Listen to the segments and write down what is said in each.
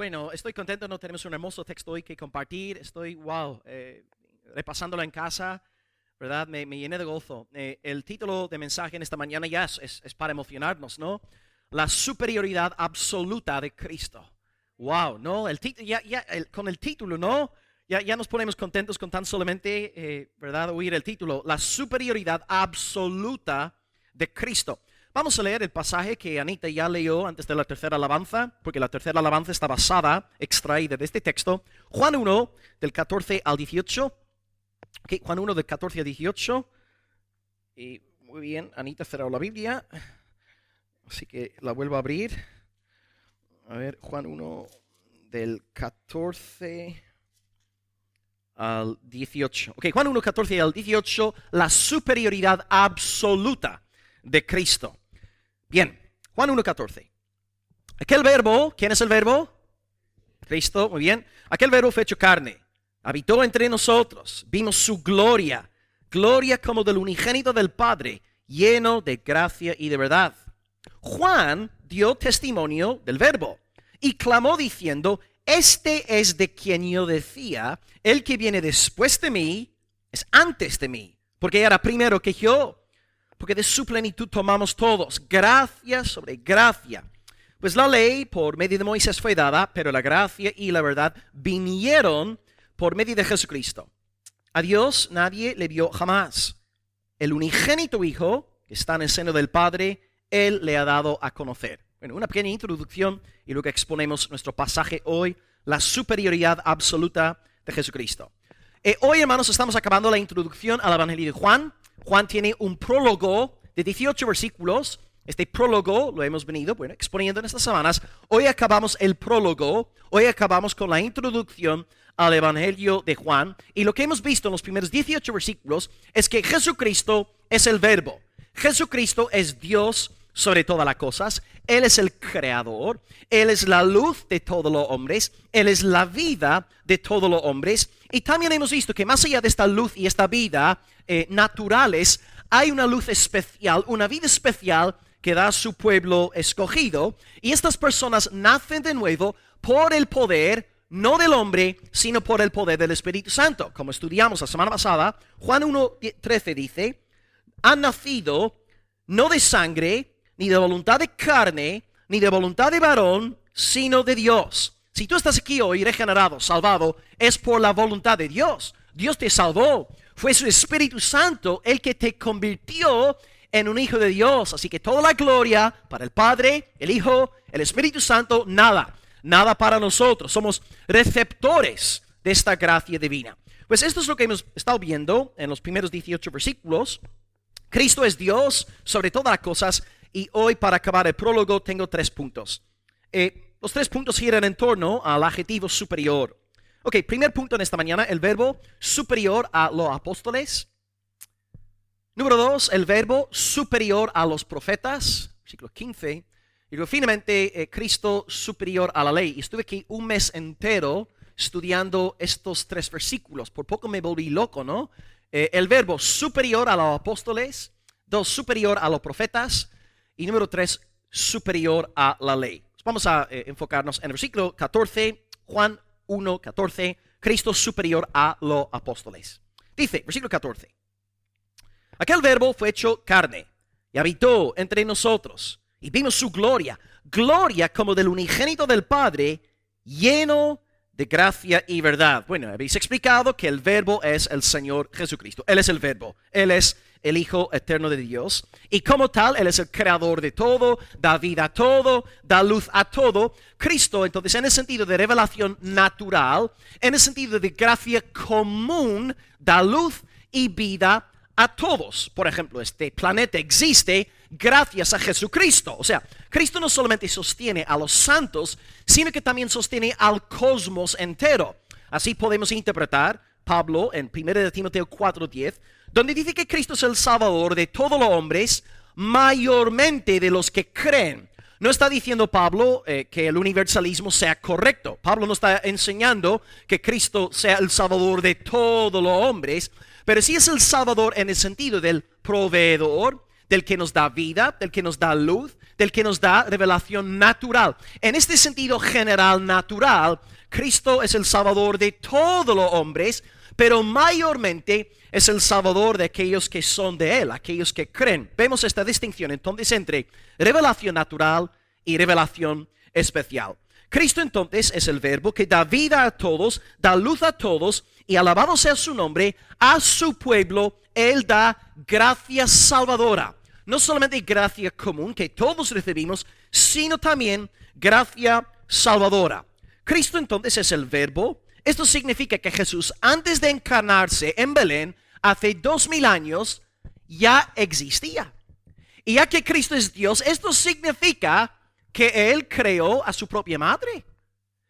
Bueno, estoy contento, no tenemos un hermoso texto hoy que compartir. Estoy, repasándolo en casa, ¿verdad? Me llené de gozo. El título de mensaje en esta mañana ya es para emocionarnos, ¿no? La superioridad absoluta de Cristo. Wow, ¿no? Con el título, ¿no? Ya nos ponemos contentos con tan solamente, ¿verdad? Oír el título. La superioridad absoluta de Cristo. Vamos a leer el pasaje que Anita ya leyó antes de la tercera alabanza, porque la tercera alabanza está basada, extraída de este texto. Juan 1, del 14 al 18. Okay, Juan 1, del 14 al 18. Y muy bien, Anita cerró la Biblia, así que la vuelvo a abrir. A ver, Juan 1, del 14 al 18. Ok, Juan 1, 14 al 18, la superioridad absoluta de Cristo. Bien, Juan 1:14. Aquel verbo, ¿quién es el verbo? Cristo, muy bien. Aquel verbo fue hecho carne, habitó entre nosotros, vimos su gloria, gloria como del unigénito del Padre, lleno de gracia y de verdad. Juan dio testimonio del verbo y clamó diciendo: este es de quien yo decía, el que viene después de mí es antes de mí, porque era primero que yo. Porque de su plenitud tomamos todos, gracia sobre gracia. Pues la ley por medio de Moisés fue dada, pero la gracia y la verdad vinieron por medio de Jesucristo. A Dios nadie le vio jamás. El unigénito Hijo, que está en el seno del Padre, Él le ha dado a conocer. Bueno, una pequeña introducción y luego exponemos nuestro pasaje hoy, la superioridad absoluta de Jesucristo. Hoy, hermanos, estamos acabando la introducción al Evangelio de Juan. Juan tiene un prólogo de 18 versículos. Este prólogo lo hemos venido exponiendo en estas semanas. Hoy acabamos el prólogo. Hoy acabamos con la introducción al Evangelio de Juan. Y lo que hemos visto en los primeros 18 versículos es que Jesucristo es el verbo. Jesucristo es Dios sobre todas las cosas. Él es el creador. Él es la luz de todos los hombres. Él es la vida de todos los hombres. Y también hemos visto que más allá de esta luz y esta vida naturales, hay una luz especial, una vida especial que da a su pueblo escogido. Y estas personas nacen de nuevo por el poder, no del hombre, sino por el poder del Espíritu Santo. Como estudiamos la semana pasada, Juan 1:13 dice: han nacido no de sangre, ni de voluntad de carne, ni de voluntad de varón, sino de Dios. Si tú estás aquí hoy regenerado, salvado, es por la voluntad de Dios. Dios te salvó. Fue su Espíritu Santo el que te convirtió en un hijo de Dios. Así que toda la gloria para el Padre, el Hijo, el Espíritu Santo, nada para nosotros. Somos receptores de esta gracia divina. Pues esto es lo que hemos estado viendo en los primeros 18 versículos. Cristo es Dios sobre todas las cosas. Y hoy, para acabar el prólogo, tengo 3 puntos. Los 3 puntos giran en torno al adjetivo superior. Ok, primer punto en esta mañana, el verbo superior a los apóstoles. Número 2, el verbo superior a los profetas, versículo 15. Y luego finalmente, Cristo superior a la ley. Y estuve aquí un mes entero estudiando estos 3 versículos. Por poco me volví loco, ¿no? El verbo superior a los apóstoles. 2, superior a los profetas. Y número 3, superior a la ley. Vamos a enfocarnos en el versículo 14, Juan 1:14, Cristo superior a los apóstoles. Dice, versículo 14, aquel verbo fue hecho carne y habitó entre nosotros y vimos su gloria, gloria como del unigénito del Padre, lleno de gracia y verdad. Bueno, habéis explicado que el verbo es el Señor Jesucristo. Él es el verbo, Él es el Hijo eterno de Dios. Y como tal, Él es el creador de todo, da vida a todo, da luz a todo. Cristo, entonces, en el sentido de revelación natural, en el sentido de gracia común, da luz y vida a todos. Por ejemplo, este planeta existe gracias a Jesucristo. O sea, Cristo no solamente sostiene a los santos, sino que también sostiene al cosmos entero. Así podemos interpretar Pablo en 1 Timoteo 4:10, donde dice que Cristo es el Salvador de todos los hombres, mayormente de los que creen. No está diciendo Pablo que el universalismo sea correcto. Pablo no está enseñando que Cristo sea el Salvador de todos los hombres, pero sí es el Salvador en el sentido del proveedor, del que nos da vida, del que nos da luz, del que nos da revelación natural. En este sentido general natural, Cristo es el Salvador de todos los hombres, pero mayormente es el Salvador de aquellos que son de Él, aquellos que creen. Vemos esta distinción entonces entre revelación natural y revelación especial. Cristo entonces es el Verbo que da vida a todos, da luz a todos, y alabado sea su nombre, a su pueblo Él da gracia salvadora. No solamente gracia común que todos recibimos, sino también gracia salvadora. Cristo entonces es el Verbo. Esto significa que Jesús, antes de encarnarse en Belén, hace 2000 años, ya existía. Y ya que Cristo es Dios, esto significa que Él creó a su propia madre.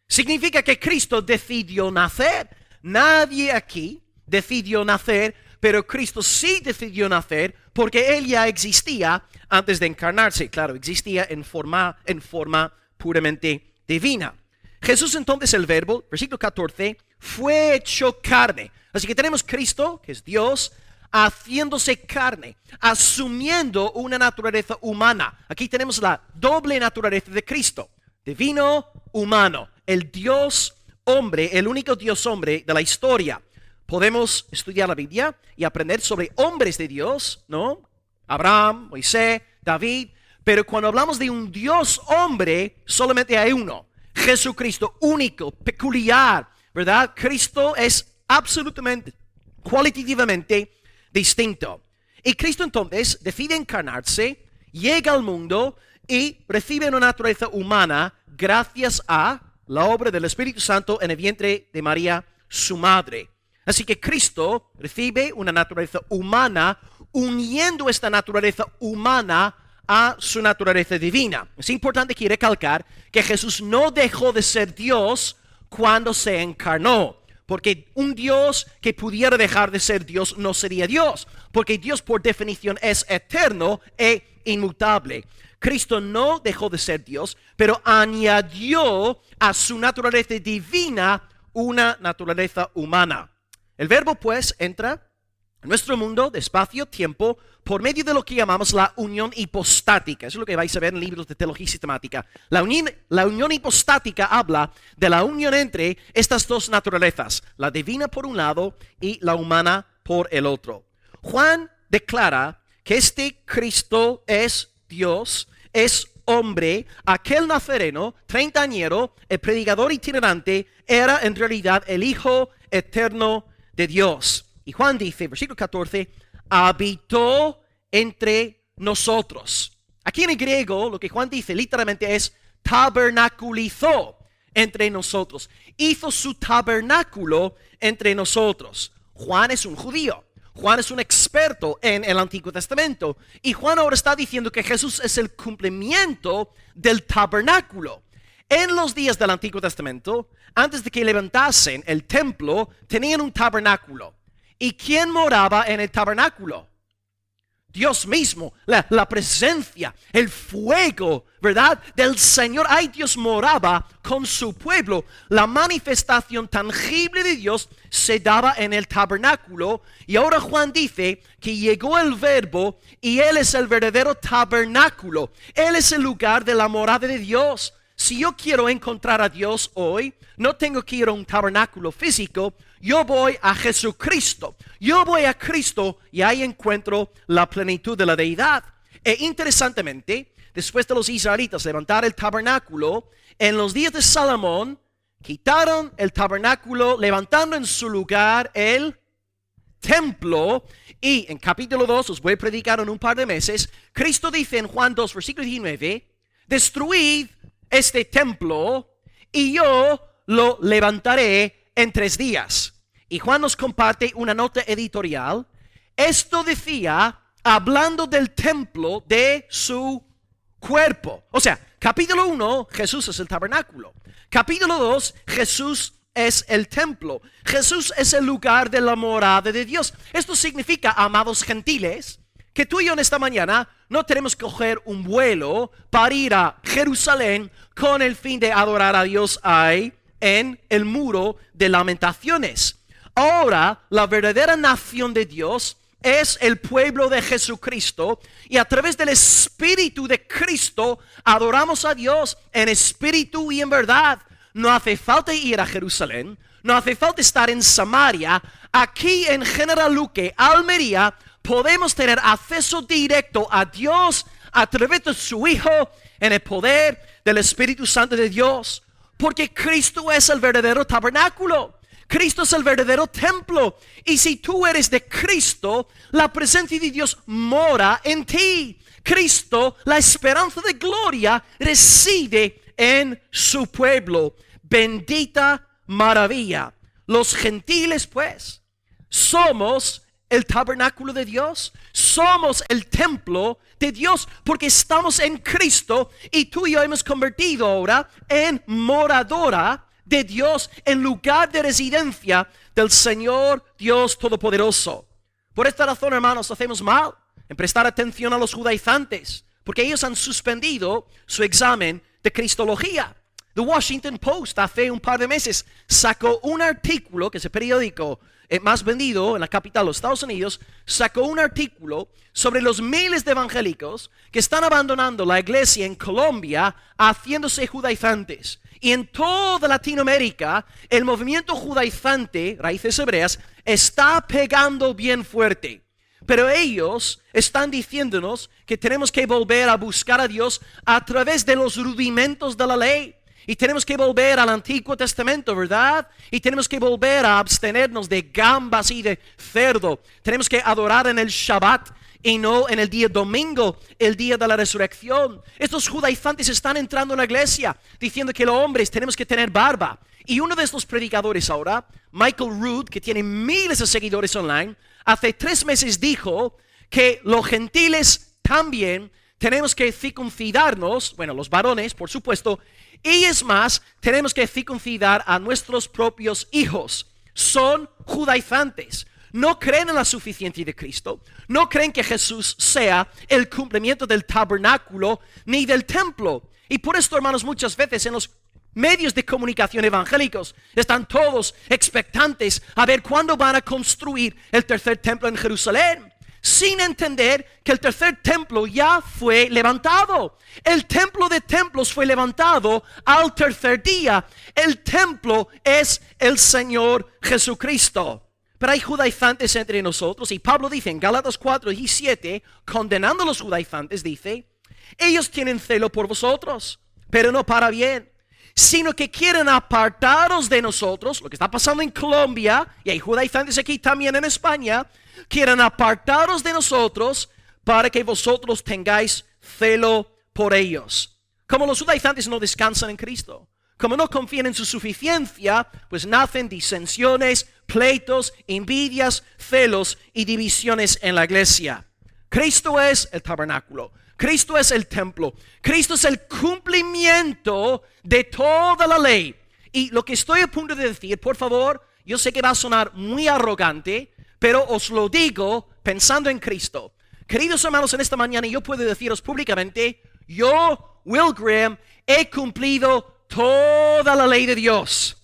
Significa que Cristo decidió nacer. Nadie aquí decidió nacer, pero Cristo sí decidió nacer porque Él ya existía antes de encarnarse. Claro, existía en forma puramente divina. Jesús entonces, el Verbo, versículo 14, fue hecho carne. Así que tenemos Cristo, que es Dios, haciéndose carne, asumiendo una naturaleza humana. Aquí tenemos la doble naturaleza de Cristo, divino, humano, el Dios hombre, el único Dios hombre de la historia. Podemos estudiar la Biblia y aprender sobre hombres de Dios, ¿no? Abraham, Moisés, David, pero cuando hablamos de un Dios hombre, solamente hay uno, Jesucristo, único, peculiar, ¿verdad? Cristo es absolutamente, cualitativamente distinto. Y Cristo entonces decide encarnarse, llega al mundo y recibe una naturaleza humana gracias a la obra del Espíritu Santo en el vientre de María, su madre. Así que Cristo recibe una naturaleza humana, uniendo esta naturaleza humana a su naturaleza divina. Es importante aquí recalcar que Jesús no dejó de ser Dios cuando se encarnó. Porque un Dios que pudiera dejar de ser Dios no sería Dios. Porque Dios por definición es eterno e inmutable. Cristo no dejó de ser Dios, pero añadió a su naturaleza divina una naturaleza humana. El Verbo pues entra en nuestro mundo de espacio-tiempo por medio de lo que llamamos la unión hipostática. Eso es lo que vais a ver en libros de teología sistemática. La unión hipostática habla de la unión entre estas dos naturalezas, la divina por un lado y la humana por el otro. Juan declara que este Cristo es Dios, es hombre, aquel nazareno, treintañero, el predicador itinerante, era en realidad el Hijo eterno de Dios. Y Juan dice, versículo 14, habitó entre nosotros. Aquí en el griego lo que Juan dice literalmente es tabernaculizó entre nosotros. Hizo su tabernáculo entre nosotros. Juan es un judío. Juan es un experto en el Antiguo Testamento. Y Juan ahora está diciendo que Jesús es el cumplimiento del tabernáculo. En los días del Antiguo Testamento, antes de que levantasen el templo, tenían un tabernáculo. ¿Y quién moraba en el tabernáculo? Dios mismo, la presencia, el fuego, ¿verdad? Del Señor. Ay, Dios moraba con su pueblo. La manifestación tangible de Dios se daba en el tabernáculo. Y ahora Juan dice que llegó el Verbo y Él es el verdadero tabernáculo. Él es el lugar de la morada de Dios. Si yo quiero encontrar a Dios hoy, no tengo que ir a un tabernáculo físico. Yo voy a Jesucristo. Yo voy a Cristo y ahí encuentro la plenitud de la deidad. E interesantemente, después de los israelitas levantar el tabernáculo, en los días de Salomón, quitaron el tabernáculo, levantando en su lugar el templo. Y en capítulo 2, os voy a predicar en un par de meses, Cristo dice en Juan 2, versículo 19, destruid este templo y yo lo levantaré en 3 días. Y Juan nos comparte una nota editorial. Esto decía, hablando del templo de su cuerpo. O sea, capítulo 1, Jesús es el tabernáculo. Capítulo 2, Jesús es el templo. Jesús es el lugar de la morada de Dios. Esto significa, amados gentiles, que tú y yo en esta mañana no tenemos que coger un vuelo para ir a Jerusalén con el fin de adorar a Dios ahí en el muro de lamentaciones. Ahora, la verdadera nación de Dios es el pueblo de Jesucristo y a través del Espíritu de Cristo adoramos a Dios en espíritu y en verdad. No hace falta ir a Jerusalén, no hace falta estar en Samaria. Aquí en General Luque, Almería, podemos tener acceso directo a Dios a través de su Hijo en el poder del Espíritu Santo de Dios. Porque Cristo es el verdadero tabernáculo. Cristo es el verdadero templo. Y si tú eres de Cristo, la presencia de Dios mora en ti. Cristo, la esperanza de gloria, reside en su pueblo. Bendita maravilla. Los gentiles, pues, somos el tabernáculo de Dios. Somos el templo de Dios porque estamos en Cristo y tú y yo hemos convertido ahora en moradora de Dios, en lugar de residencia del Señor Dios Todopoderoso. Por esta razón, hermanos, hacemos mal en prestar atención a los judaizantes, porque ellos han suspendido su examen de cristología. The Washington Post hace un par de meses sacó un artículo, que es el periódico más vendido en la capital de los Estados Unidos, sacó un artículo sobre los miles de evangélicos que están abandonando la iglesia en Colombia haciéndose judaizantes. Y en toda Latinoamérica el movimiento judaizante, raíces hebreas, está pegando bien fuerte. Pero ellos están diciéndonos que tenemos que volver a buscar a Dios a través de los rudimentos de la ley. Y tenemos que volver al Antiguo Testamento, ¿verdad? Y tenemos que volver a abstenernos de gambas y de cerdo. Tenemos que adorar en el Shabbat y no en el día domingo, el día de la resurrección. Estos judaizantes están entrando en la iglesia diciendo que los hombres tenemos que tener barba. Y uno de estos predicadores ahora, Michael Rood, que tiene miles de seguidores online, hace 3 meses dijo que los gentiles también tenemos que circuncidarnos, bueno, los varones, por supuesto, y es más, tenemos que circuncidar a nuestros propios hijos. Son judaizantes. No creen en la suficiencia de Cristo. No creen que Jesús sea el cumplimiento del tabernáculo ni del templo. Y por esto, hermanos, muchas veces en los medios de comunicación evangélicos están todos expectantes a ver cuándo van a construir el tercer templo en Jerusalén, sin entender que el tercer templo ya fue levantado. El templo de templos fue levantado al tercer día. El templo es el Señor Jesucristo. Pero hay judaizantes entre nosotros y Pablo dice en Gálatas 4:17, condenando a los judaizantes, dice: ellos tienen celo por vosotros, pero no para bien, sino que quieren apartaros de nosotros. Lo que está pasando en Colombia, y hay judaizantes aquí también en España, quieren apartaros de nosotros para que vosotros tengáis celo por ellos. Como los judaizantes no descansan en Cristo, como no confían en su suficiencia, pues nacen disensiones, pleitos, envidias, celos y divisiones en la iglesia. Cristo es el tabernáculo. Cristo es el templo. Cristo es el cumplimiento de toda la ley. Y lo que estoy a punto de decir, por favor, yo sé que va a sonar muy arrogante, pero os lo digo pensando en Cristo. Queridos hermanos, en esta mañana yo puedo deciros públicamente: yo, Will Graham, he cumplido toda la ley de Dios.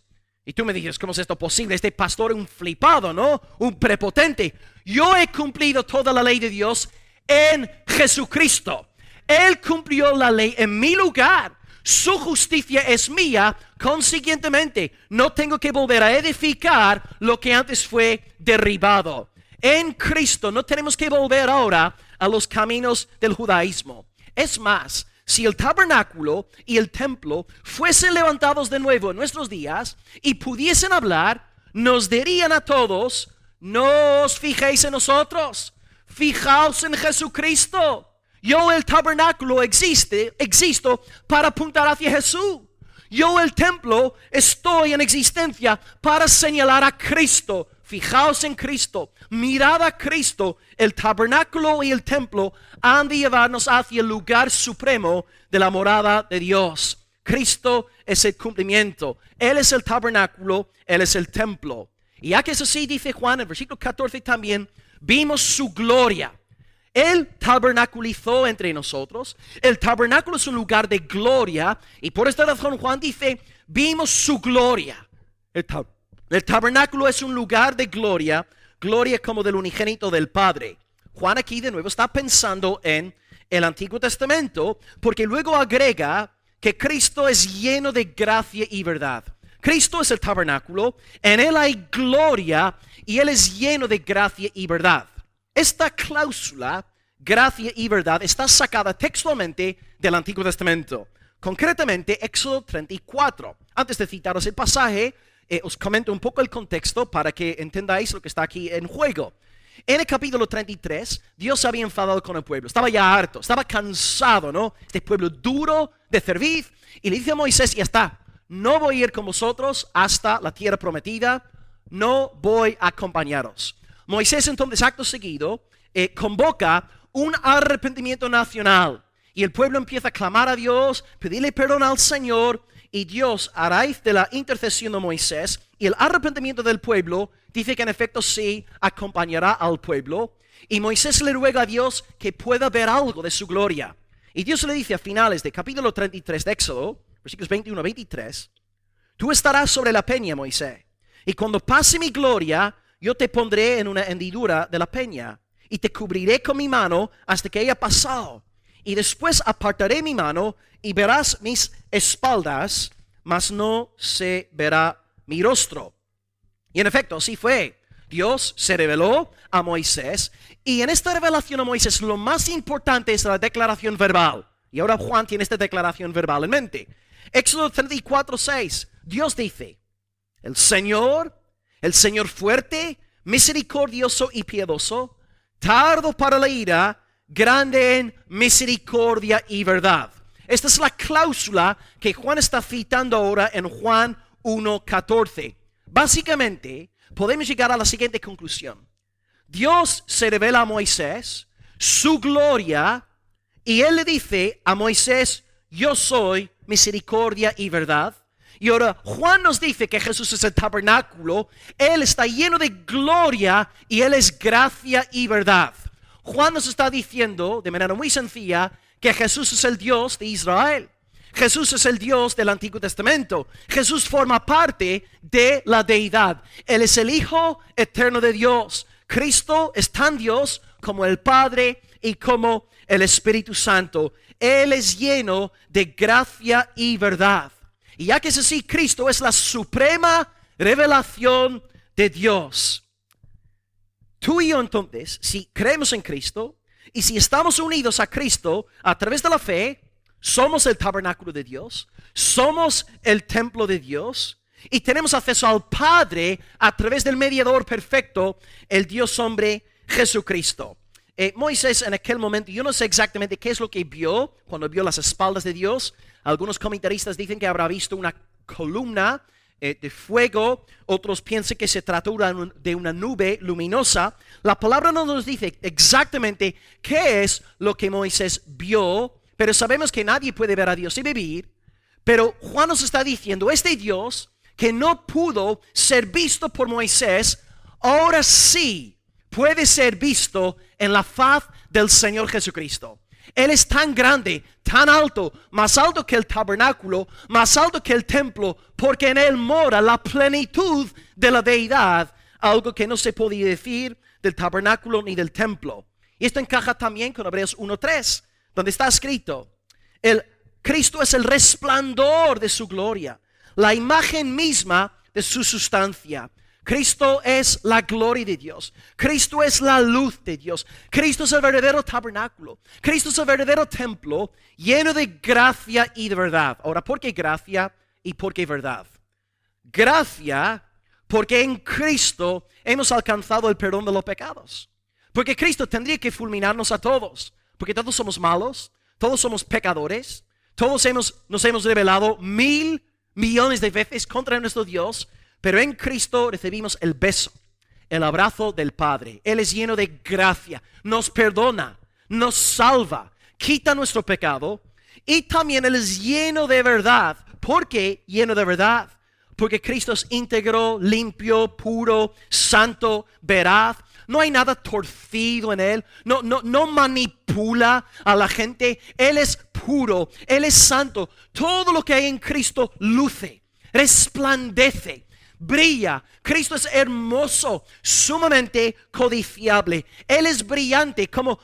Y tú me dices: ¿cómo es esto posible? Este pastor es un flipado, ¿no? Un prepotente. Yo he cumplido toda la ley de Dios en Jesucristo. Él cumplió la ley en mi lugar. Su justicia es mía. Consiguientemente, no tengo que volver a edificar lo que antes fue derribado. En Cristo no tenemos que volver ahora a los caminos del judaísmo. Es más, si el tabernáculo y el templo fuesen levantados de nuevo en nuestros días y pudiesen hablar, nos dirían a todos: no os fijéis en nosotros, fijaos en Jesucristo. Yo, el tabernáculo, existo para apuntar hacia Jesús. Yo, el templo, estoy en existencia para señalar a Cristo. Fijaos en Cristo, mirad a Cristo. El tabernáculo y el templo han de llevarnos hacia el lugar supremo de la morada de Dios. Cristo es el cumplimiento. Él es el tabernáculo, Él es el templo. Y ya que es así, dice Juan en versículo 14 también, vimos su gloria. Él tabernaculizó entre nosotros. El tabernáculo es un lugar de gloria. Y por esta razón Juan dice: vimos su gloria. El tabernáculo es un lugar de gloria gloria como del unigénito del Padre. Juan aquí de nuevo está pensando en el Antiguo Testamento, porque luego agrega que Cristo es lleno de gracia y verdad. Cristo es el tabernáculo, en Él hay gloria y Él es lleno de gracia y verdad. Esta cláusula, gracia y verdad, está sacada textualmente del Antiguo Testamento. Concretamente, Éxodo 34. Antes de citaros el pasaje, os comento un poco el contexto para que entendáis lo que está aquí en juego. En el capítulo 33, Dios se había enfadado con el pueblo. Estaba ya harto, estaba cansado, ¿no? Este pueblo duro de servir. Y le dice a Moisés, ya está, no voy a ir con vosotros hasta la tierra prometida, no voy a acompañaros. Moisés entonces, acto seguido, convoca un arrepentimiento nacional. Y el pueblo empieza a clamar a Dios, pedirle perdón al Señor. Y Dios, a raíz de la intercesión de Moisés y el arrepentimiento del pueblo, dice que en efecto sí acompañará al pueblo. Y Moisés le ruega a Dios que pueda ver algo de su gloria. Y Dios le dice a finales del capítulo 33 de Éxodo, versículos 21 a 23, tú estarás sobre la peña, Moisés, y cuando pase mi gloria, yo te pondré en una hendidura de la peña, y te cubriré con mi mano hasta que haya pasado. Y después apartaré mi mano y verás mis espaldas, mas no se verá mi rostro. Y en efecto, así fue. Dios se reveló a Moisés, y en esta revelación a Moisés lo más importante es la declaración verbal. Y ahora Juan tiene esta declaración verbal en mente. Éxodo 34:6, Dios dice, el Señor fuerte, misericordioso y piadoso, tardo para la ira, grande en misericordia y verdad. Esta es la cláusula que Juan está citando ahora en Juan 1:14. Básicamente, podemos llegar a la siguiente conclusión. Dios se revela a Moisés, su gloria, y Él le dice a Moisés, yo soy misericordia y verdad. Y ahora Juan nos dice que Jesús es el tabernáculo, Él está lleno de gloria y Él es gracia y verdad. Juan nos está diciendo de manera muy sencilla que Jesús es el Dios de Israel. Jesús es el Dios del Antiguo Testamento. Jesús forma parte de la deidad. Él es el Hijo eterno de Dios. Cristo es tan Dios como el Padre y como el Espíritu Santo. Él es lleno de gracia y verdad. Y ya que es así, Cristo es la suprema revelación de Dios. Tú y yo entonces, si creemos en Cristo y si estamos unidos a Cristo a través de la fe, somos el tabernáculo de Dios, somos el templo de Dios y tenemos acceso al Padre a través del mediador perfecto, el Dios hombre Jesucristo. Moisés en aquel momento, yo no sé exactamente qué es lo que vio cuando vio las espaldas de Dios. Algunos comentaristas dicen que habrá visto una columna de fuego, otros piensan que se trató de una nube luminosa. La palabra no nos dice exactamente qué es lo que Moisés vio, pero sabemos que nadie puede ver a Dios y vivir. Pero Juan nos está diciendo, este Dios que no pudo ser visto por Moisés, ahora sí puede ser visto en la faz del Señor Jesucristo. Él es tan grande, tan alto, más alto que el tabernáculo, más alto que el templo, porque en Él mora la plenitud de la deidad, algo que no se podía decir del tabernáculo ni del templo. Y esto encaja también con Hebreos 1:3, donde está escrito, Cristo es el resplandor de su gloria, la imagen misma de su sustancia. Cristo es la gloria de Dios. Cristo es la luz de Dios. Cristo es el verdadero tabernáculo. Cristo es el verdadero templo lleno de gracia y de verdad. Ahora, ¿por qué gracia y por qué verdad? Gracia porque en Cristo hemos alcanzado el perdón de los pecados. Porque Cristo tendría que fulminarnos a todos. Porque todos somos malos, todos somos pecadores, todos nos hemos rebelado 1,000 millones de veces contra nuestro Dios. Pero en Cristo recibimos el beso, el abrazo del Padre. Él es lleno de gracia, nos perdona, nos salva, quita nuestro pecado. Y también Él es lleno de verdad. ¿Por qué lleno de verdad? Porque Cristo es íntegro, limpio, puro, santo, veraz. No hay nada torcido en Él. No manipula a la gente. Él es puro, Él es santo. Todo lo que hay en Cristo luce, resplandece. brilla. Cristo es hermoso, sumamente codiciable. Él es brillante como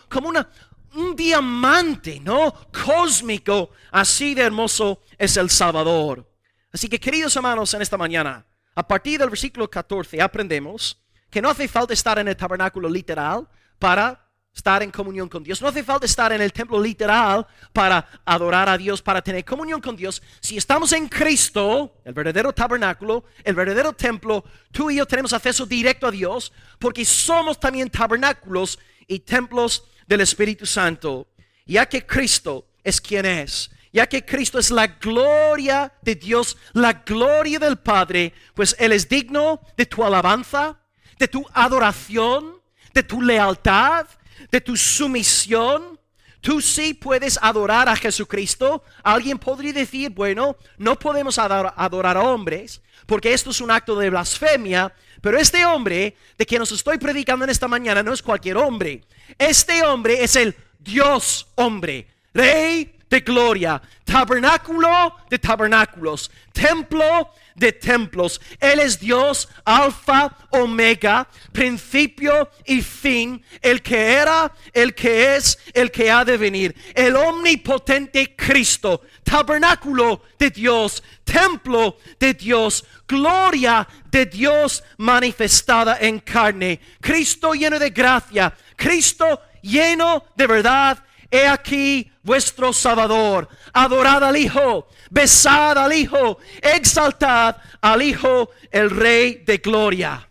un diamante, ¿no? Cósmico. Así de hermoso es el Salvador. Así que, queridos hermanos, en esta mañana, a partir del versículo 14, aprendemos que no hace falta estar en el tabernáculo literal para estar en comunión con Dios. No hace falta estar en el templo literal para adorar a Dios, para tener comunión con Dios. Si estamos en Cristo, el verdadero tabernáculo, el verdadero templo, tú y yo tenemos acceso directo a Dios, porque somos también tabernáculos y templos del Espíritu Santo. Ya que Cristo es quien es, ya que Cristo es la gloria de Dios, la gloria del Padre, pues Él es digno de tu alabanza, de tu adoración, de tu lealtad, de tu sumisión. Tú sí puedes adorar a Jesucristo. Alguien podría decir, bueno, no podemos adorar a hombres, porque esto es un acto de blasfemia. Pero este hombre de quien os estoy predicando en esta mañana no es cualquier hombre. Este hombre es el Dios hombre, Rey de gloria, tabernáculo de tabernáculos, templo de templos. Él es Dios, alfa, omega, principio y fin, el que era, el que es, el que ha de venir, el omnipotente Cristo, tabernáculo de Dios, templo de Dios, gloria de Dios manifestada en carne, Cristo lleno de gracia, Cristo lleno de verdad. He aquí vuestro Salvador. Adorad al Hijo, besad al Hijo, exaltad al Hijo, el Rey de gloria.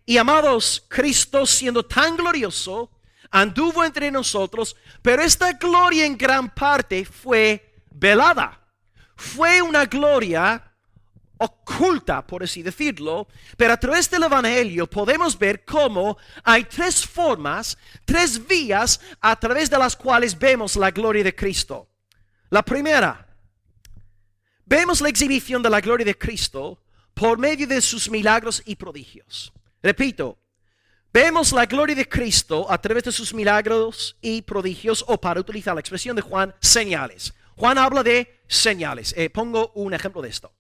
Y amados, Cristo siendo tan glorioso, anduvo entre nosotros, pero esta gloria en gran parte fue velada. Fue una gloria oculta, por así decirlo, pero a través del Evangelio podemos ver cómo hay tres formas, tres vías a través de las cuales vemos la gloria de Cristo. La primera, vemos la exhibición de la gloria de Cristo por medio de sus milagros y prodigios. Repito, vemos la gloria de Cristo a través de sus milagros y prodigios, o para utilizar la expresión de Juan, señales. Juan habla de señales. Pongo un ejemplo de esto.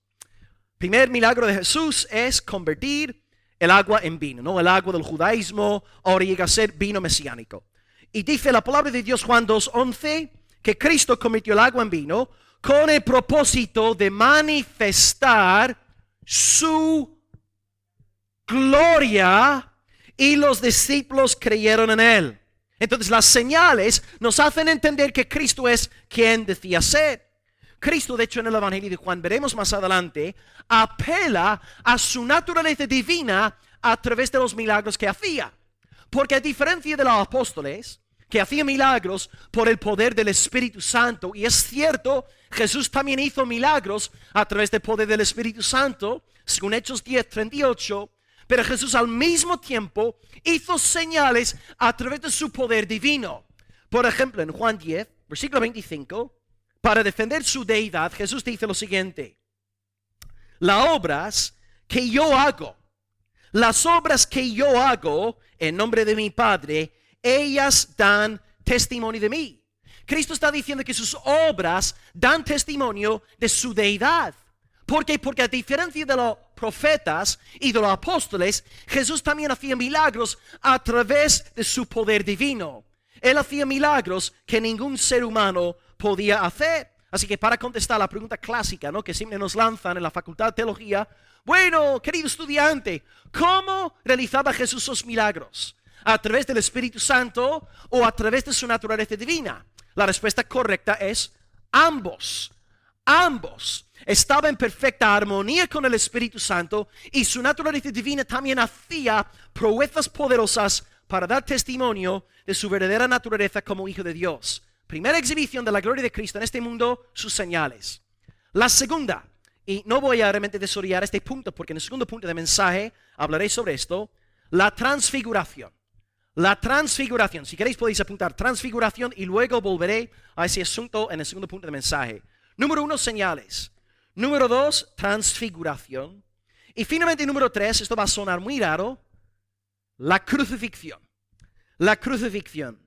Primer milagro de Jesús es convertir el agua en vino, ¿no? El agua del judaísmo ahora llega a ser vino mesiánico. Y dice la palabra de Dios, Juan 2:11, que Cristo convirtió el agua en vino con el propósito de manifestar su gloria, y los discípulos creyeron en él. Entonces las señales nos hacen entender que Cristo es quien decía ser. Cristo, de hecho, en el Evangelio de Juan, veremos más adelante, apela a su naturaleza divina a través de los milagros que hacía. Porque a diferencia de los apóstoles, que hacían milagros por el poder del Espíritu Santo, y es cierto, Jesús también hizo milagros a través del poder del Espíritu Santo, según Hechos 10:38, pero Jesús al mismo tiempo hizo señales a través de su poder divino. Por ejemplo, en Juan 10, versículo 25, para defender su deidad, Jesús dice lo siguiente: las obras que yo hago en nombre de mi Padre, ellas dan testimonio de mí. Cristo está diciendo que sus obras dan testimonio de su deidad. ¿Por qué? Porque a diferencia de los profetas y de los apóstoles, Jesús también hacía milagros a través de su poder divino. Él hacía milagros que ningún ser humano podía hacer. Así que para contestar la pregunta clásica, ¿no?, que siempre nos lanzan en la Facultad de Teología, bueno, querido estudiante, ¿cómo realizaba Jesús sus milagros? ¿A través del Espíritu Santo o a través de su naturaleza divina? La respuesta correcta es ambos. Ambos. Estaba en perfecta armonía con el Espíritu Santo, y su naturaleza divina también hacía proezas poderosas para dar testimonio de su verdadera naturaleza como Hijo de Dios. Primera exhibición de la gloria de Cristo en este mundo, sus señales. La segunda, y no voy a realmente desarrollar este punto porque en el segundo punto de mensaje hablaré sobre esto, la transfiguración. La transfiguración. Si queréis podéis apuntar transfiguración y luego volveré a ese asunto en el segundo punto de mensaje. Número 1, señales. Número 2, transfiguración. Y finalmente, número 3, esto va a sonar muy raro, la crucifixión. La crucifixión.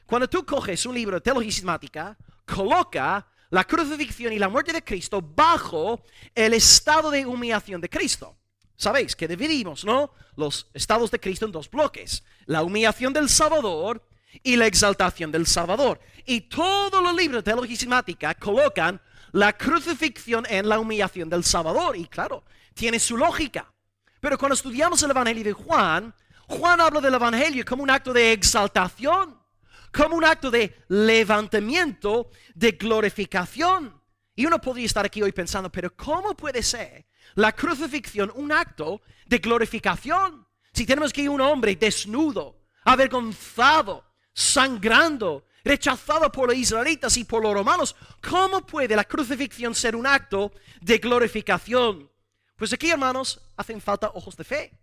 Cuando tú coges un libro de teología sistemática, coloca la crucifixión y la muerte de Cristo bajo el estado de humillación de Cristo. Sabéis que dividimos, ¿no?, los estados de Cristo en dos bloques: la humillación del Salvador y la exaltación del Salvador. Y todos los libros de teología sistemática colocan la crucifixión en la humillación del Salvador. Y claro, tiene su lógica. Pero cuando estudiamos el Evangelio de Juan, Juan habla del Evangelio como un acto de exaltación, como un acto de levantamiento, de glorificación. Y uno podría estar aquí hoy pensando, pero ¿cómo puede ser la crucifixión un acto de glorificación? Si tenemos que ir un hombre desnudo, avergonzado, sangrando, rechazado por los israelitas y por los romanos, ¿cómo puede la crucifixión ser un acto de glorificación? Pues aquí, hermanos, hacen falta ojos de fe.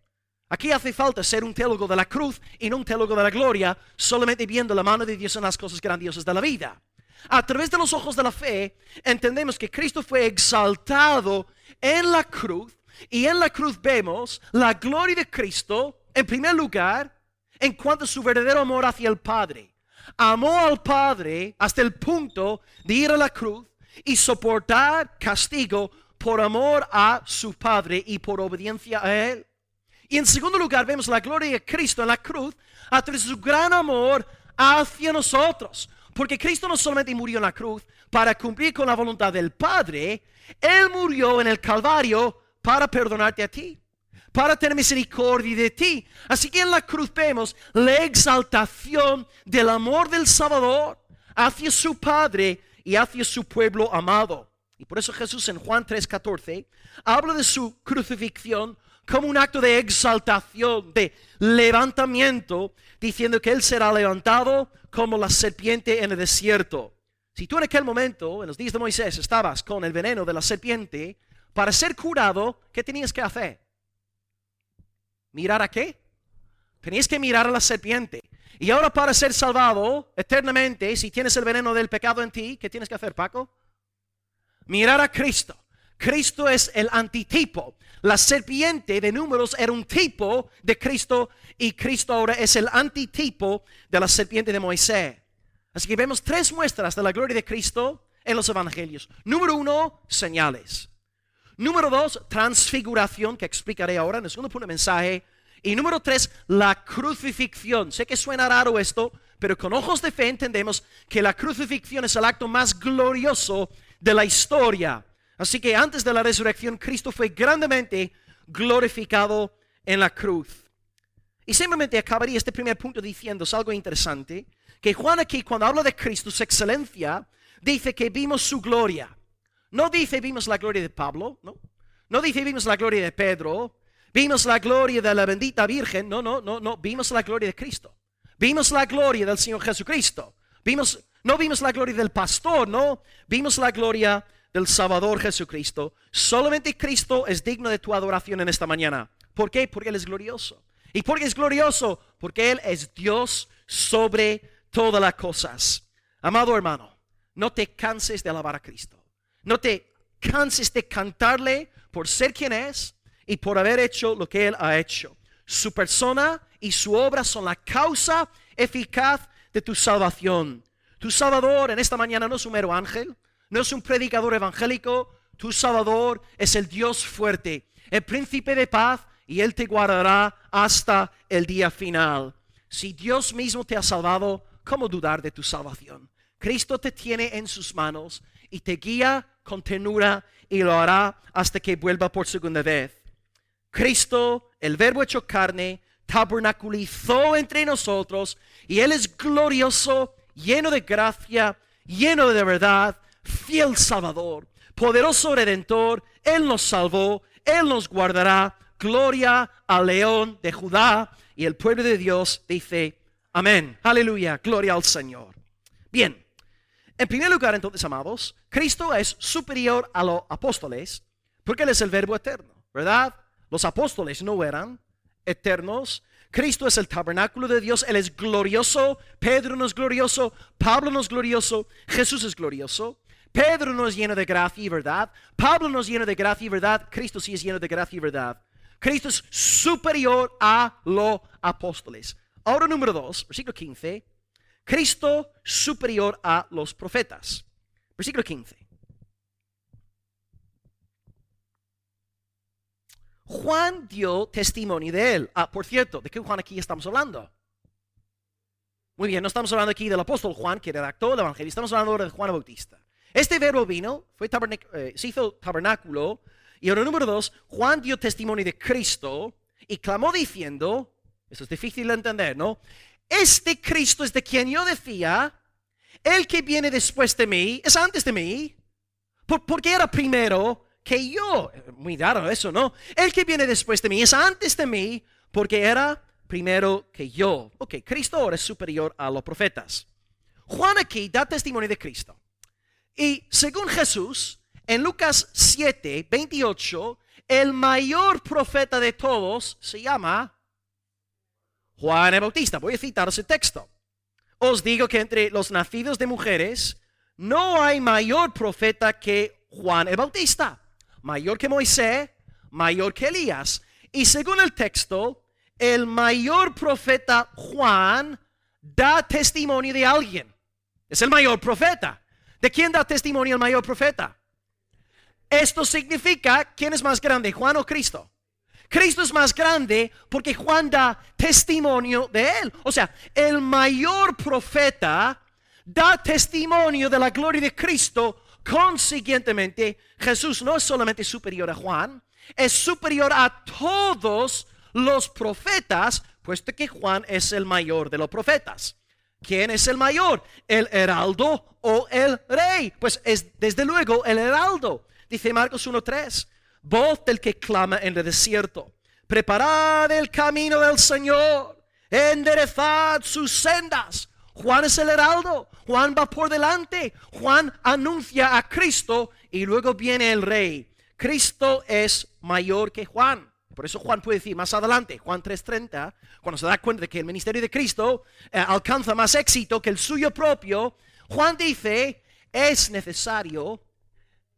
Aquí hace falta ser un teólogo de la cruz y no un teólogo de la gloria, solamente viendo la mano de Dios en las cosas grandiosas de la vida. A través de los ojos de la fe, entendemos que Cristo fue exaltado en la cruz, y en la cruz vemos la gloria de Cristo, en primer lugar, en cuanto a su verdadero amor hacia el Padre. Amó al Padre hasta el punto de ir a la cruz y soportar castigo por amor a su Padre y por obediencia a Él. Y en segundo lugar vemos la gloria de Cristo en la cruz a través de su gran amor hacia nosotros. Porque Cristo no solamente murió en la cruz para cumplir con la voluntad del Padre, Él murió en el Calvario para perdonarte a ti, para tener misericordia de ti. Así que en la cruz vemos la exaltación del amor del Salvador hacia su Padre y hacia su pueblo amado. Y por eso Jesús en Juan 3:14 habla de su crucifixión como un acto de exaltación, de levantamiento, diciendo que Él será levantado como la serpiente en el desierto. Si tú en aquel momento, en los días de Moisés, estabas con el veneno de la serpiente, para ser curado, ¿qué tenías que hacer? ¿Mirar a qué? Tenías que mirar a la serpiente. Y ahora, para ser salvado eternamente, si tienes el veneno del pecado en ti, ¿qué tienes que hacer, Paco? Mirar a Cristo. Cristo es el antitipo. La serpiente de Números era un tipo de Cristo, y Cristo ahora es el antitipo de la serpiente de Moisés. Así que vemos tres muestras de la gloria de Cristo en los evangelios. Número 1, señales. Número 2, transfiguración, que explicaré ahora en el segundo punto de mensaje. Y número 3, la crucifixión. Sé que suena raro esto, pero con ojos de fe entendemos que la crucifixión es el acto más glorioso de la historia. Así que antes de la resurrección, Cristo fue grandemente glorificado en la cruz. Y simplemente acabaría este primer punto diciendo algo interesante, que Juan aquí, cuando habla de Cristo, su excelencia, dice que vimos su gloria. No dice vimos la gloria de Pablo, no. No dice vimos la gloria de Pedro, vimos la gloria de la bendita Virgen, no, vimos la gloria de Cristo. Vimos la gloria del Señor Jesucristo. No vimos la gloria del pastor, no, vimos la gloria del Salvador Jesucristo. Solamente Cristo es digno de tu adoración en esta mañana. ¿Por qué? Porque Él es glorioso. ¿Y por qué es glorioso? Porque Él es Dios sobre todas las cosas. Amado hermano, no te canses de alabar a Cristo. No te canses de cantarle por ser quien es y por haber hecho lo que Él ha hecho. Su persona y su obra son la causa eficaz de tu salvación. Tu Salvador en esta mañana no es un mero ángel, no es un predicador evangélico. Tu Salvador es el Dios fuerte, el príncipe de paz, y Él te guardará hasta el día final. Si Dios mismo te ha salvado, ¿cómo dudar de tu salvación? Cristo te tiene en sus manos y te guía con ternura, y lo hará hasta que vuelva por segunda vez. Cristo, el Verbo hecho carne, tabernaculizó entre nosotros, y Él es glorioso, lleno de gracia, lleno de verdad, fiel Salvador, poderoso Redentor. Él nos salvó, Él nos guardará. Gloria al León de Judá. Y el pueblo de Dios dice amén. Aleluya, gloria al Señor. Bien, en primer lugar entonces, amados, Cristo es superior a los apóstoles porque Él es el Verbo eterno, ¿verdad? Los apóstoles no eran eternos. Cristo es el tabernáculo de Dios. Él es glorioso. Pedro no es glorioso. Pablo no es glorioso. Jesús es glorioso. Pedro no es lleno de gracia y verdad. Pablo no es lleno de gracia y verdad. Cristo sí es lleno de gracia y verdad. Cristo es superior a los apóstoles. Ahora número 2, versículo 15. Cristo superior a los profetas. Versículo 15. Juan dio testimonio de él. Por cierto, ¿de qué Juan aquí estamos hablando? Muy bien, no estamos hablando aquí del apóstol Juan, que redactó el evangelio. Estamos hablando ahora de Juan el Bautista. Este verbo vino, se hizo tabernáculo. Y ahora, número 2, Juan dio testimonio de Cristo y clamó diciendo, eso es difícil de entender, ¿no? Este Cristo es de quien yo decía, el que viene después de mí es antes de mí, porque era primero que yo. Muy raro eso, ¿no? El que viene después de mí es antes de mí, porque era primero que yo. Ok, Cristo ahora es superior a los profetas. Juan aquí da testimonio de Cristo. Y según Jesús, en Lucas 7, 28, el mayor profeta de todos se llama Juan el Bautista. Voy a citar ese texto. Os digo que entre los nacidos de mujeres no hay mayor profeta que Juan el Bautista. Mayor que Moisés, mayor que Elías. Y según el texto, el mayor profeta Juan da testimonio de alguien. Es el mayor profeta. ¿De quién da testimonio el mayor profeta? Esto significa, ¿quién es más grande, Juan o Cristo? Cristo es más grande porque Juan da testimonio de él. O sea, el mayor profeta da testimonio de la gloria de Cristo. Consiguientemente, Jesús no es solamente superior a Juan, es superior a todos los profetas, puesto que Juan es el mayor de los profetas. ¿Quién es el mayor? ¿El heraldo o el rey? Pues es desde luego el heraldo. Dice Marcos 1:3, voz del que clama en el desierto, preparad el camino del Señor, enderezad sus sendas. Juan es el heraldo, Juan va por delante, Juan anuncia a Cristo y luego viene el rey. Cristo es mayor que Juan. Por eso Juan puede decir más adelante, Juan 3:30, cuando se da cuenta de que el ministerio de Cristo alcanza más éxito que el suyo propio, Juan dice, es necesario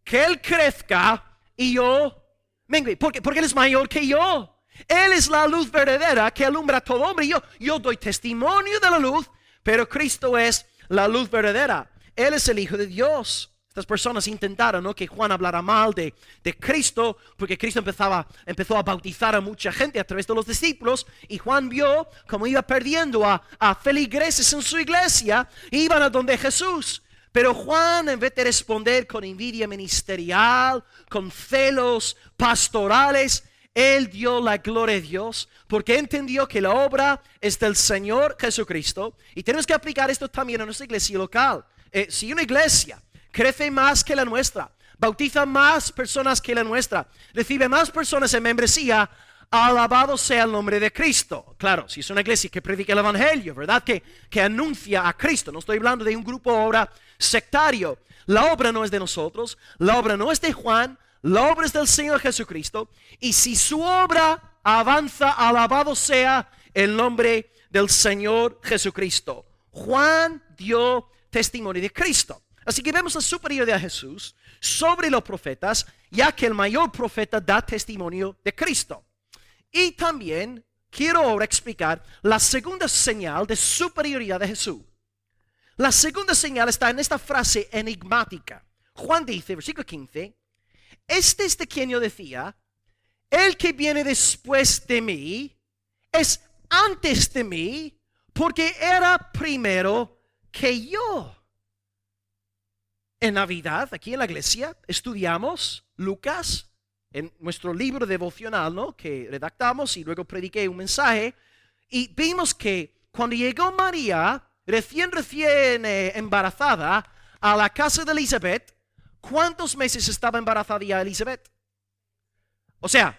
que Él crezca y yo mengue. Porque Él es mayor que yo. Él es la luz verdadera que alumbra a todo hombre. Yo doy testimonio de la luz, pero Cristo es la luz verdadera. Él es el Hijo de Dios. Estas personas intentaron, ¿no?, que Juan hablara mal de Cristo, porque Cristo empezó a bautizar a mucha gente a través de los discípulos, y Juan vio cómo iba perdiendo a feligreses en su iglesia, iban a donde Jesús. Pero Juan, en vez de responder con envidia ministerial, con celos pastorales, él dio la gloria a Dios, porque entendió que la obra es del Señor Jesucristo, y tenemos que aplicar esto también a nuestra iglesia local. Si una iglesia crece más que la nuestra, bautiza más personas que la nuestra, recibe más personas en membresía, alabado sea el nombre de Cristo. Claro, si es una iglesia que predica el evangelio, ¿verdad? Que anuncia a Cristo. No estoy hablando de un grupo obra sectario. La obra no es de nosotros, la obra no es de Juan, la obra es del Señor Jesucristo. Y si su obra avanza, alabado sea el nombre del Señor Jesucristo. Juan dio testimonio de Cristo. Así que vemos la superioridad de Jesús sobre los profetas, ya que el mayor profeta da testimonio de Cristo. Y también quiero ahora explicar la segunda señal de superioridad de Jesús. La segunda señal está en esta frase enigmática. Juan dice, versículo 15, este es de quien yo decía, el que viene después de mí es antes de mí, porque era primero que yo. En Navidad, aquí en la iglesia, estudiamos Lucas, en nuestro libro devocional, ¿no?, que redactamos, y luego prediqué un mensaje, y vimos que cuando llegó María, recién embarazada, a la casa de Elizabeth, ¿cuántos meses estaba embarazada ya Elizabeth? O sea,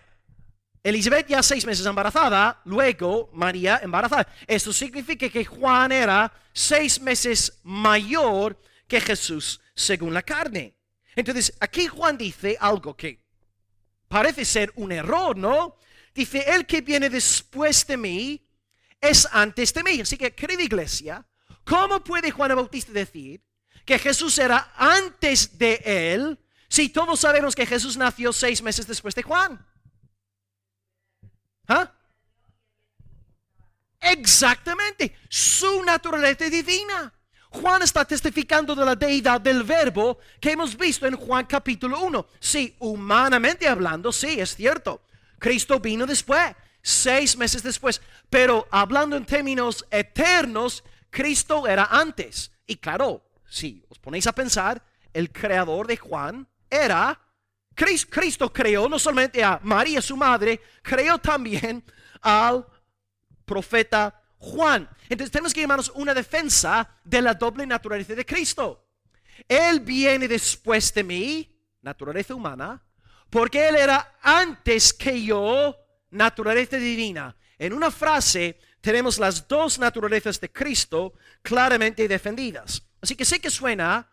Elizabeth ya 6 meses embarazada, luego María embarazada. Esto significa que Juan era 6 meses mayor que Jesús según la carne. Entonces, aquí Juan dice algo que parece ser un error, ¿no? Dice, el que viene después de mí es antes de mí. Así que, querida iglesia, ¿cómo puede Juan el Bautista decir que Jesús era antes de él si todos sabemos que Jesús nació 6 meses después de Juan? ¿Ah? Exactamente, su naturaleza divina. Juan está testificando de la deidad del verbo que hemos visto en Juan capítulo 1. Sí, humanamente hablando, sí, es cierto. Cristo vino después, 6 meses después. Pero hablando en términos eternos, Cristo era antes. Y claro, si os ponéis a pensar, el creador de Juan era Cristo. Creó no solamente a María, su madre, creó también al profeta Juan. Entonces tenemos que, hermanos, una defensa de la doble naturaleza de Cristo. Él viene después de mí, naturaleza humana, porque Él era antes que yo, naturaleza divina. En una frase tenemos las dos naturalezas de Cristo claramente defendidas. Así que sé que suena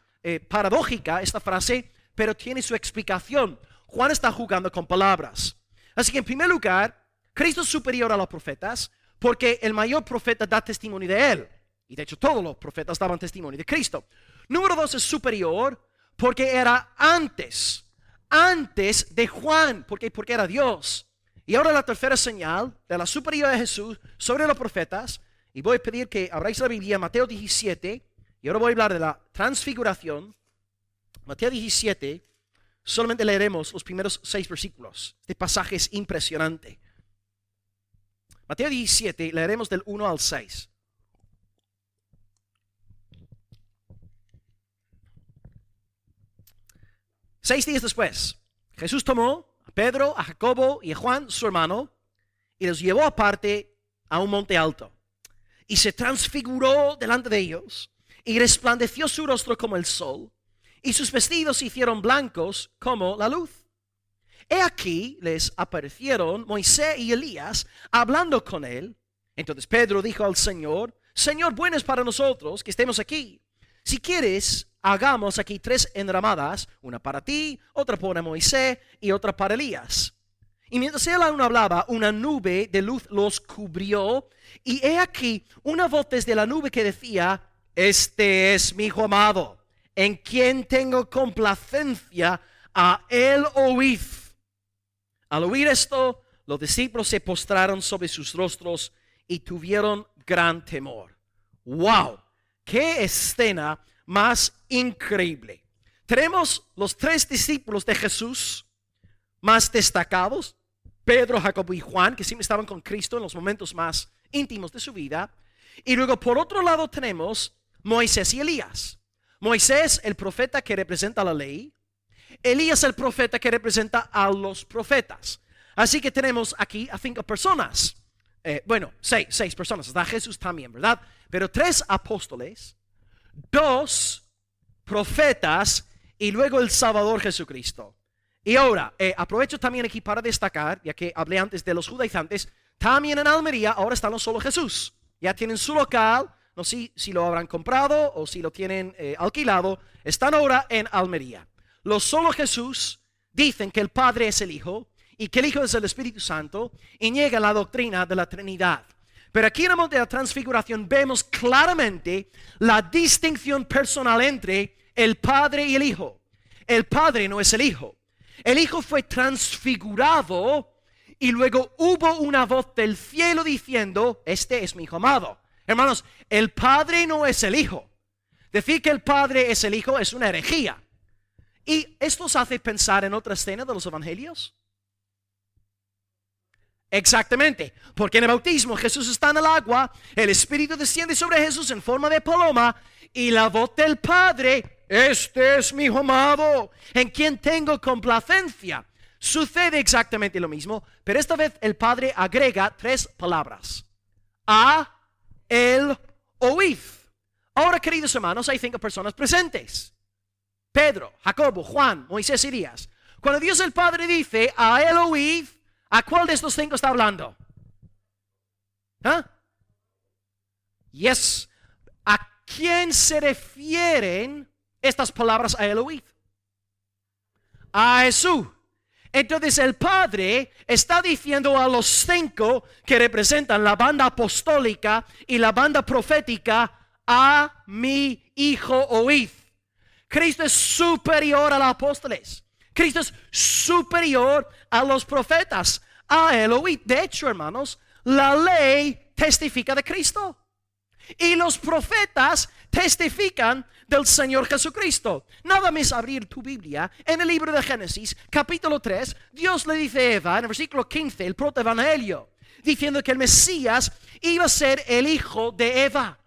paradójica esta frase, pero tiene su explicación. Juan está jugando con palabras. Así que en primer lugar, Cristo es superior a los profetas porque el mayor profeta da testimonio de Él. Y de hecho todos los profetas daban testimonio de Cristo. Número 2, es superior porque era antes de Juan, porque era Dios. Y ahora la tercera señal de la superioridad de Jesús sobre los profetas, y voy a pedir que abráis la Biblia, Mateo 17, y ahora voy a hablar de la transfiguración. Mateo 17, solamente leeremos los primeros 6 versículos. Este pasaje es impresionante. Mateo 17, leeremos del 1 al 6. Seis días después, Jesús tomó a Pedro, a Jacobo y a Juan, su hermano, y los llevó aparte a un monte alto. Y se transfiguró delante de ellos, y resplandeció su rostro como el sol, y sus vestidos se hicieron blancos como la luz. He aquí les aparecieron Moisés y Elías hablando con él. Entonces Pedro dijo al Señor: Señor, bueno es para nosotros que estemos aquí. Si quieres, hagamos aquí 3 enramadas, una para ti, otra para Moisés y otra para Elías. Y mientras él aún hablaba, una nube de luz los cubrió, y he aquí una voz desde la nube que decía: Este es mi hijo amado, en quien tengo complacencia, a él oíd. Al oír esto, los discípulos se postraron sobre sus rostros y tuvieron gran temor. ¡Wow! ¡Qué escena más increíble! Tenemos los 3 discípulos de Jesús más destacados, Pedro, Jacobo y Juan, que siempre estaban con Cristo en los momentos más íntimos de su vida. Y luego por otro lado tenemos Moisés y Elías. Moisés, el profeta que representa la ley. Elías, el profeta que representa a los profetas. Así que tenemos aquí a 5 personas. Seis personas. Está Jesús también, ¿verdad? Pero 3 apóstoles, 2 profetas y luego el Salvador Jesucristo. Y ahora, aprovecho también aquí para destacar, ya que hablé antes de los judaizantes, también en Almería ahora están los Solo Jesús. Ya tienen su local, no sé si lo habrán comprado o si lo tienen alquilado, están ahora en Almería. Los Solo Jesús dicen que el Padre es el Hijo y que el Hijo es el Espíritu Santo, y niegan la doctrina de la Trinidad. Pero aquí en el monte de la transfiguración vemos claramente la distinción personal entre el Padre y el Hijo. El Padre no es el Hijo. El Hijo fue transfigurado y luego hubo una voz del cielo diciendo: Este es mi Hijo amado. Hermanos, el Padre no es el Hijo. Decir que el Padre es el Hijo es una herejía. Y esto nos hace pensar en otra escena de los evangelios. Exactamente, porque en el bautismo Jesús está en el agua, el Espíritu desciende sobre Jesús en forma de paloma, y la voz del Padre: Este es mi Hijo amado, en quien tengo complacencia. Sucede exactamente lo mismo, pero esta vez el Padre agrega 3 palabras: a, el, oíd. Ahora, queridos hermanos, hay 5 personas presentes: Pedro, Jacobo, Juan, Moisés y Elías. Cuando Dios el Padre dice: a él oíd, ¿a cuál de estos 5 está hablando? Yes. ¿A quién se refieren estas palabras, a él oíd? A Jesús. Entonces el Padre está diciendo a los 5 que representan la banda apostólica y la banda profética: a mi Hijo oíd. Cristo es superior a los apóstoles. Cristo es superior a los profetas. A él oíd. De hecho, hermanos, la ley testifica de Cristo. y los profetas testifican del Señor Jesucristo. Nada más abrir tu Biblia en el libro de Génesis, capítulo 3, Dios le dice a Eva en el versículo 15, el protoevangelio, diciendo que el Mesías iba a ser el hijo de Eva.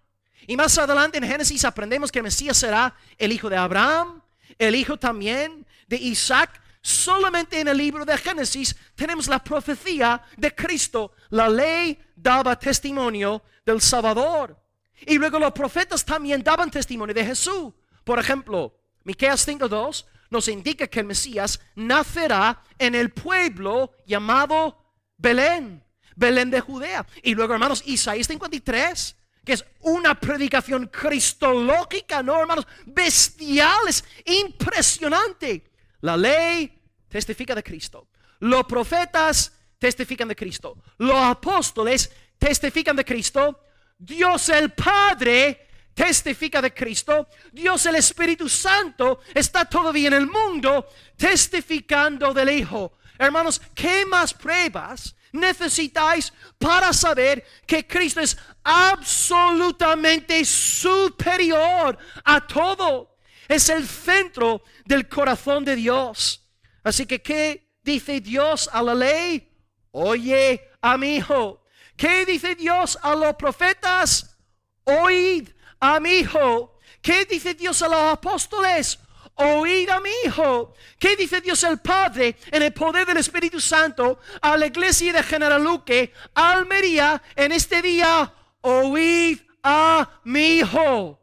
Y más adelante en Génesis aprendemos que el Mesías será el hijo de Abraham, el hijo también de Isaac. Solamente en el libro de Génesis tenemos la profecía de Cristo. La ley daba testimonio del Salvador. Y luego los profetas también daban testimonio de Jesús. Por ejemplo, Miqueas 5:2 nos indica que el Mesías nacerá en el pueblo llamado Belén, Belén de Judea. Y luego, hermanos, Isaías 53, que es una predicación cristológica, ¿no, hermanos? Bestiales, impresionante. La ley testifica de Cristo. Los profetas testifican de Cristo. Los apóstoles testifican de Cristo. Dios el Padre testifica de Cristo. Dios el Espíritu Santo está todavía en el mundo testificando del Hijo. Hermanos, ¿qué más pruebas necesitáis para saber que Cristo es absolutamente superior a todo? Es el centro del corazón de Dios. Así que, ¿qué dice Dios a la ley? Oye a mi hijo. ¿Qué dice Dios a los profetas? Oíd a mi hijo. ¿Qué dice Dios a los apóstoles? Oíd a mi hijo. ¿Qué dice Dios el Padre en el poder del Espíritu Santo a la iglesia de General Luque, Almería, en este día? Oíd a mi hijo.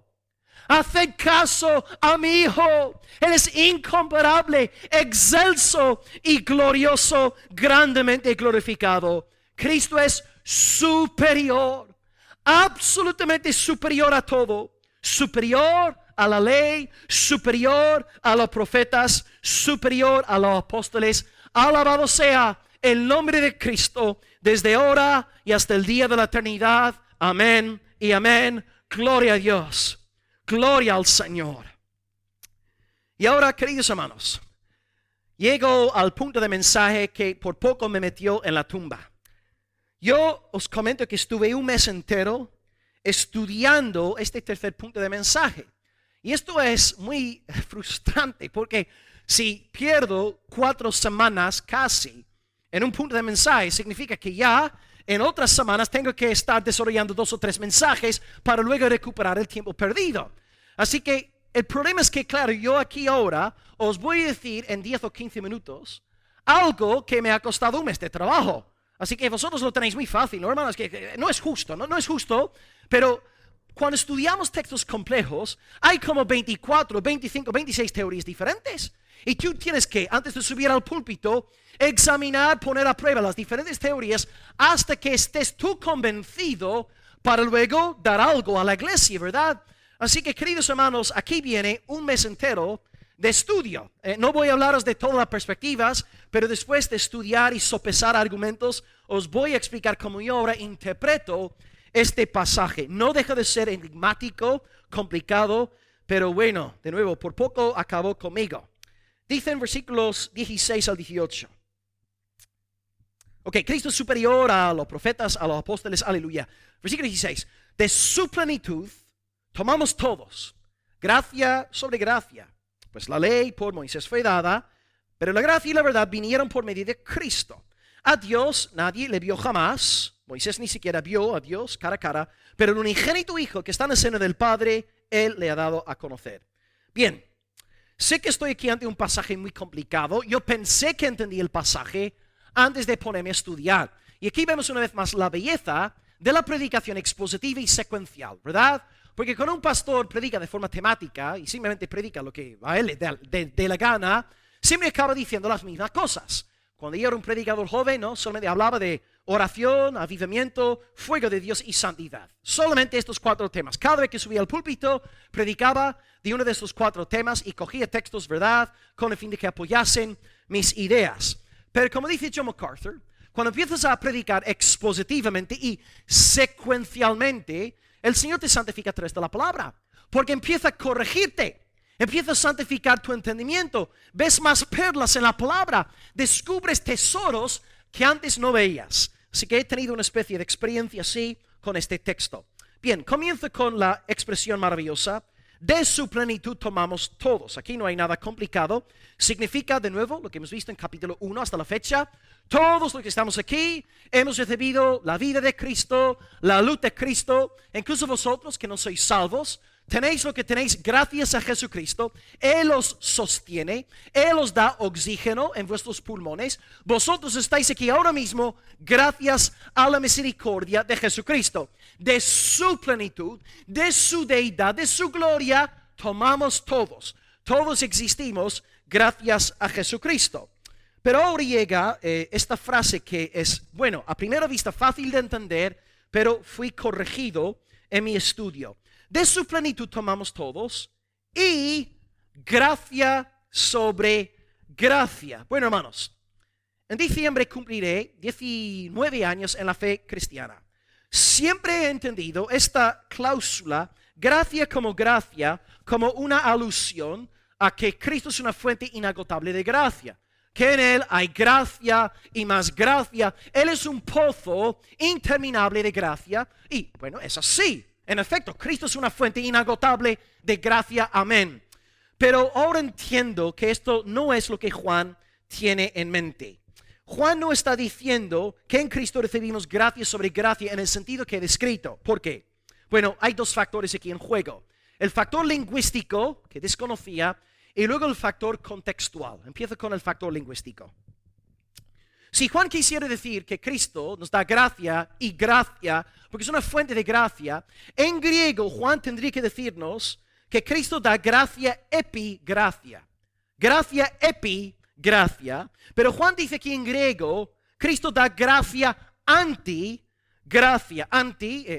Haced caso a mi hijo. Él es incomparable, excelso y glorioso, grandemente glorificado. Cristo es superior, absolutamente superior a todo. Superior a la ley, superior a los profetas, superior a los apóstoles. Alabado sea el nombre de Cristo desde ahora y hasta el día de la eternidad. Amén y amén. Gloria a Dios. Gloria al Señor. Y ahora, queridos hermanos, llego al punto de mensaje que por poco me metió en la tumba. Yo os comento que estuve un mes entero estudiando este tercer punto de mensaje. Y esto es muy frustrante porque si pierdo 4 semanas casi en un punto de mensaje, significa que ya en otras semanas tengo que estar desarrollando 2 o 3 mensajes para luego recuperar el tiempo perdido. Así que el problema es que, claro, yo aquí ahora os voy a decir en 10 o 15 minutos algo que me ha costado un mes de trabajo. Así que vosotros lo tenéis muy fácil, ¿no, hermanos? Que no es justo, no es justo, pero cuando estudiamos textos complejos, hay como 24, 25, 26 teorías diferentes. Y tú tienes que, antes de subir al púlpito, examinar, poner a prueba las diferentes teorías hasta que estés tú convencido para luego dar algo a la iglesia, ¿verdad? Así que, queridos hermanos, aquí viene un mes entero de estudio. No voy a hablaros de todas las perspectivas, pero después de estudiar y sopesar argumentos, os voy a explicar cómo yo ahora interpreto este pasaje. No deja de ser enigmático, complicado, pero bueno, de nuevo, por poco acabó conmigo. Dice en versículos 16 al 18. Ok, Cristo es superior a los profetas, a los apóstoles, aleluya. Versículo 16. De su plenitud tomamos todos, gracia sobre gracia. Pues la ley por Moisés fue dada, pero la gracia y la verdad vinieron por medio de Cristo. A Dios nadie le vio jamás. Moisés ni siquiera vio a Dios cara a cara, pero el unigénito Hijo que está en el seno del Padre, Él le ha dado a conocer. Bien, sé que estoy aquí ante un pasaje muy complicado. Yo pensé que entendí el pasaje antes de ponerme a estudiar. Y aquí vemos una vez más la belleza de la predicación expositiva y secuencial, ¿verdad? Porque cuando un pastor predica de forma temática y simplemente predica lo que a él le dé la gana, siempre acaba diciendo las mismas cosas. Cuando yo era un predicador joven, ¿no? Solamente hablaba de oración, avivamiento, fuego de Dios y santidad. Solamente estos 4 temas. Cada vez que subía al púlpito, predicaba de uno de estos 4 temas y cogía textos, ¿verdad?, con el fin de que apoyasen mis ideas. Pero como dice John MacArthur, cuando empiezas a predicar expositivamente y secuencialmente, el Señor te santifica a través de la palabra, porque empieza a corregirte, empieza a santificar tu entendimiento, ves más perlas en la palabra, descubres tesoros que antes no veías. Así que he tenido una especie de experiencia así con este texto. Bien, comienzo con la expresión maravillosa. De su plenitud tomamos todos. Aquí no hay nada complicado. Significa, de nuevo, lo que hemos visto en capítulo 1 hasta la fecha. Todos los que estamos aquí hemos recibido la vida de Cristo, la luz de Cristo. Incluso vosotros que no sois salvos, tenéis lo que tenéis gracias a Jesucristo. Él os sostiene, Él os da oxígeno en vuestros pulmones. Vosotros estáis aquí ahora mismo gracias a la misericordia de Jesucristo. De su plenitud, de su deidad, de su gloria, tomamos todos. Todos existimos gracias a Jesucristo. Pero ahora llega esta frase que es, bueno, a primera vista fácil de entender, pero fui corregido en mi estudio. De su plenitud tomamos todos y gracia sobre gracia. Bueno, hermanos, en diciembre cumpliré 19 años en la fe cristiana. Siempre he entendido esta cláusula, gracia, como una alusión a que Cristo es una fuente inagotable de gracia. Que en Él hay gracia y más gracia. Él es un pozo interminable de gracia. Y bueno, es así. En efecto, Cristo es una fuente inagotable de gracia. Amén. Pero ahora entiendo que esto no es lo que Juan tiene en mente. Juan no está diciendo que en Cristo recibimos gracia sobre gracia en el sentido que he descrito. ¿Por qué? Bueno, hay dos factores aquí en juego. El factor lingüístico, que desconocía, y luego el factor contextual. Empiezo con el factor lingüístico. Si Juan quisiera decir que Cristo nos da gracia y gracia, porque es una fuente de gracia, en griego Juan tendría que decirnos que Cristo da gracia epigracia. Gracia epigracia. Pero Juan dice aquí en griego, Cristo da gracia antigracia.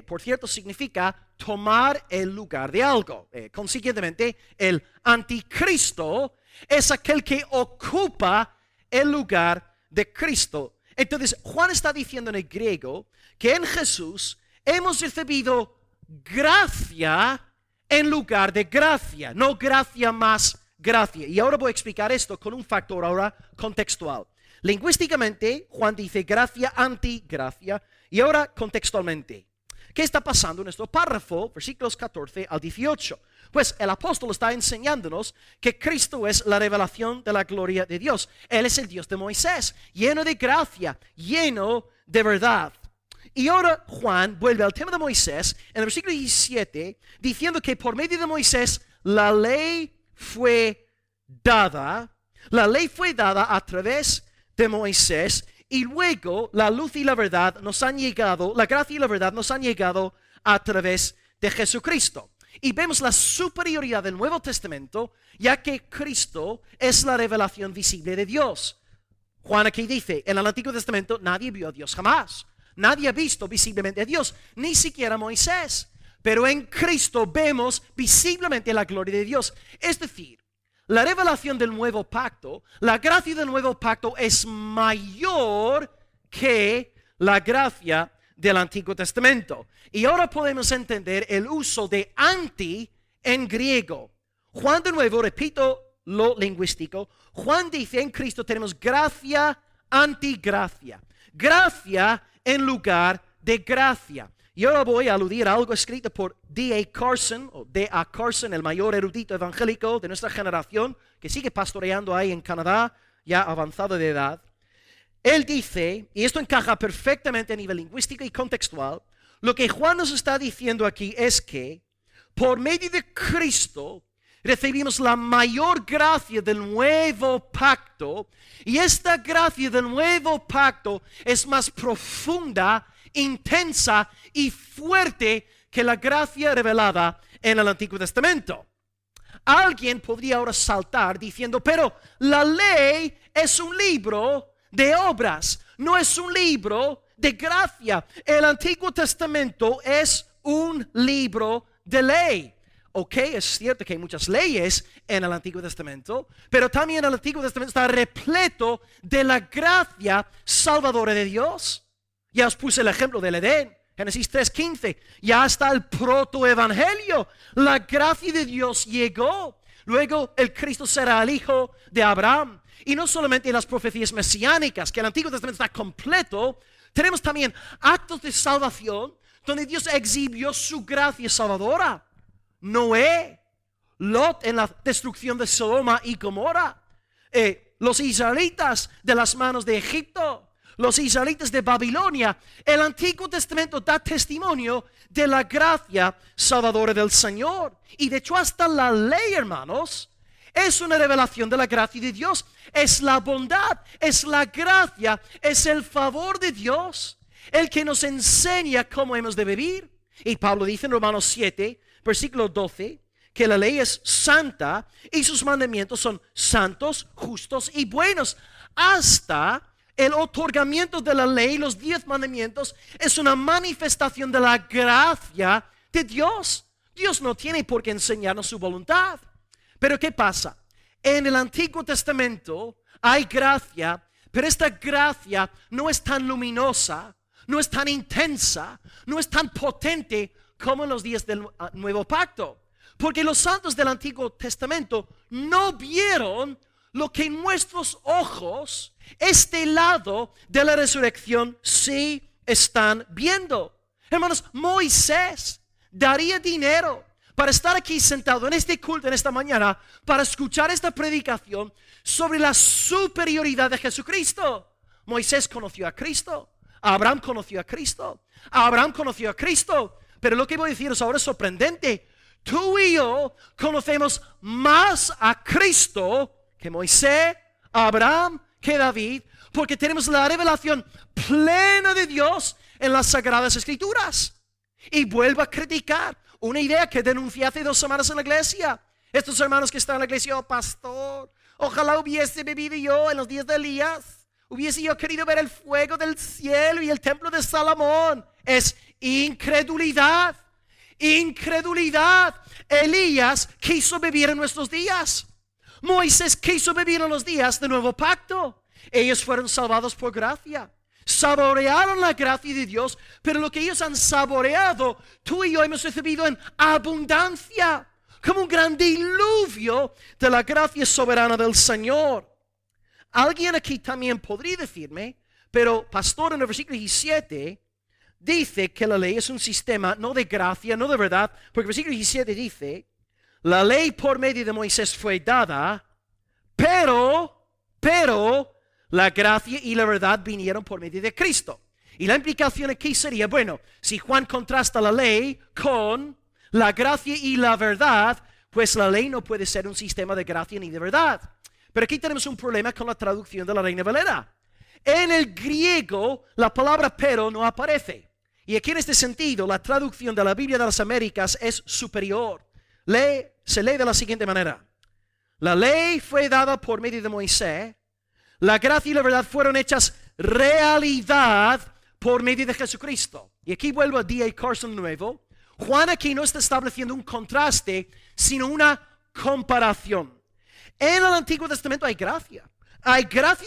Por cierto, significa tomar el lugar de algo. Consiguientemente, el anticristo es aquel que ocupa el lugar de Cristo. Entonces, Juan está diciendo en el griego que en Jesús hemos recibido gracia en lugar de gracia, no gracia más gracia. Y ahora voy a explicar esto con un factor ahora contextual. Lingüísticamente, Juan dice gracia antigracia, y ahora contextualmente. ¿Qué está pasando en nuestro párrafo, versículos 14 al 18? Pues el apóstol está enseñándonos que Cristo es la revelación de la gloria de Dios. Él es el Dios de Moisés, lleno de gracia, lleno de verdad. Y ahora Juan vuelve al tema de Moisés en el versículo 17, diciendo que por medio de Moisés la ley fue dada. La ley fue dada a través de Moisés. Y luego la luz y la verdad nos han llegado, la gracia y la verdad nos han llegado a través de Jesucristo. Y vemos la superioridad del Nuevo Testamento, ya que Cristo es la revelación visible de Dios. Juan aquí dice, en el Antiguo Testamento nadie vio a Dios jamás. Nadie ha visto visiblemente a Dios, ni siquiera Moisés. Pero en Cristo vemos visiblemente la gloria de Dios. Es decir, la revelación del nuevo pacto, la gracia del nuevo pacto es mayor que la gracia del Antiguo Testamento. Y ahora podemos entender el uso de anti en griego. Juan de nuevo, repito lo lingüístico, Juan dice en Cristo tenemos gracia antigracia. Gracia en lugar de gracia. Y ahora voy a aludir a algo escrito por D.A. Carson, el mayor erudito evangélico de nuestra generación, que sigue pastoreando ahí en Canadá, ya avanzado de edad. Él dice, y esto encaja perfectamente a nivel lingüístico y contextual, lo que Juan nos está diciendo aquí es que por medio de Cristo recibimos la mayor gracia del nuevo pacto, y esta gracia del nuevo pacto es más profunda, intensa y fuerte que la gracia revelada en el Antiguo Testamento. Alguien podría ahora saltar diciendo, pero la ley es un libro de obras, no es un libro de gracia. El Antiguo Testamento es un libro de ley. Ok, es cierto que hay muchas leyes en el Antiguo Testamento, pero también el Antiguo Testamento está repleto de la gracia salvadora de Dios. Ya os puse el ejemplo del Edén, Génesis 3:15. Ya está el protoevangelio. La gracia de Dios llegó. Luego el Cristo será el hijo de Abraham. Y no solamente las profecías mesiánicas, que el Antiguo Testamento está completo, tenemos también actos de salvación donde Dios exhibió su gracia salvadora. Noé, Lot en la destrucción de Sodoma y Gomorra, los israelitas de las manos de Egipto, los israelitas de Babilonia. El Antiguo Testamento da testimonio de la gracia salvadora del Señor. Y de hecho hasta la ley, hermanos, es una revelación de la gracia de Dios. Es la bondad, es la gracia, es el favor de Dios el que nos enseña cómo hemos de vivir. Y Pablo dice en Romanos 7, versículo 12, que la ley es santa y sus mandamientos son santos, justos y buenos. Hasta el otorgamiento de la ley, los 10 mandamientos, es una manifestación de la gracia de Dios. Dios no tiene por qué enseñarnos su voluntad. Pero ¿qué pasa? En el Antiguo Testamento hay gracia, pero esta gracia no es tan luminosa, no es tan intensa, no es tan potente como en los días del Nuevo Pacto. Porque los santos del Antiguo Testamento no vieron lo que nuestros ojos, este lado de la resurrección, sí están viendo. Hermanos, Moisés daría dinero para estar aquí sentado en este culto en esta mañana, para escuchar esta predicación sobre la superioridad de Jesucristo. Moisés conoció a Cristo, Abraham conoció a Cristo, Abraham conoció a Cristo. Pero lo que voy a deciros ahora es sorprendente. Tú y yo conocemos más a Cristo que Moisés, Abraham, que David, porque tenemos la revelación plena de Dios en las Sagradas Escrituras. Y vuelvo a criticar una idea que denuncié hace 2 semanas en la iglesia. Estos hermanos que están en la iglesia: oh pastor, ojalá hubiese vivido yo en los días de Elías, hubiese yo querido ver el fuego del cielo y el templo de Salomón. Es incredulidad. Incredulidad. Elías quiso vivir en nuestros días. Moisés quiso vivir en los días del Nuevo Pacto. Ellos fueron salvados por gracia. Saborearon la gracia de Dios, pero lo que ellos han saboreado, tú y yo hemos recibido en abundancia, como un gran diluvio de la gracia soberana del Señor. Alguien aquí también podría decirme: pero pastor, en el versículo 17 dice que la ley es un sistema no de gracia, no de verdad, porque el versículo 17 dice: la ley por medio de Moisés fue dada, pero la gracia y la verdad vinieron por medio de Cristo. Y la implicación aquí sería: bueno, si Juan contrasta la ley con la gracia y la verdad, pues la ley no puede ser un sistema de gracia ni de verdad. Pero aquí tenemos un problema con la traducción de la Reina Valera. En el griego la palabra pero no aparece. Y aquí en este sentido la traducción de la Biblia de las Américas es superior. Se lee de la siguiente manera: la ley fue dada por medio de Moisés, la gracia y la verdad fueron hechas realidad por medio de Jesucristo. Y aquí vuelvo a D.A. Carson nuevo. Juan aquí no está estableciendo un contraste, sino una comparación. En el Antiguo Testamento hay gracia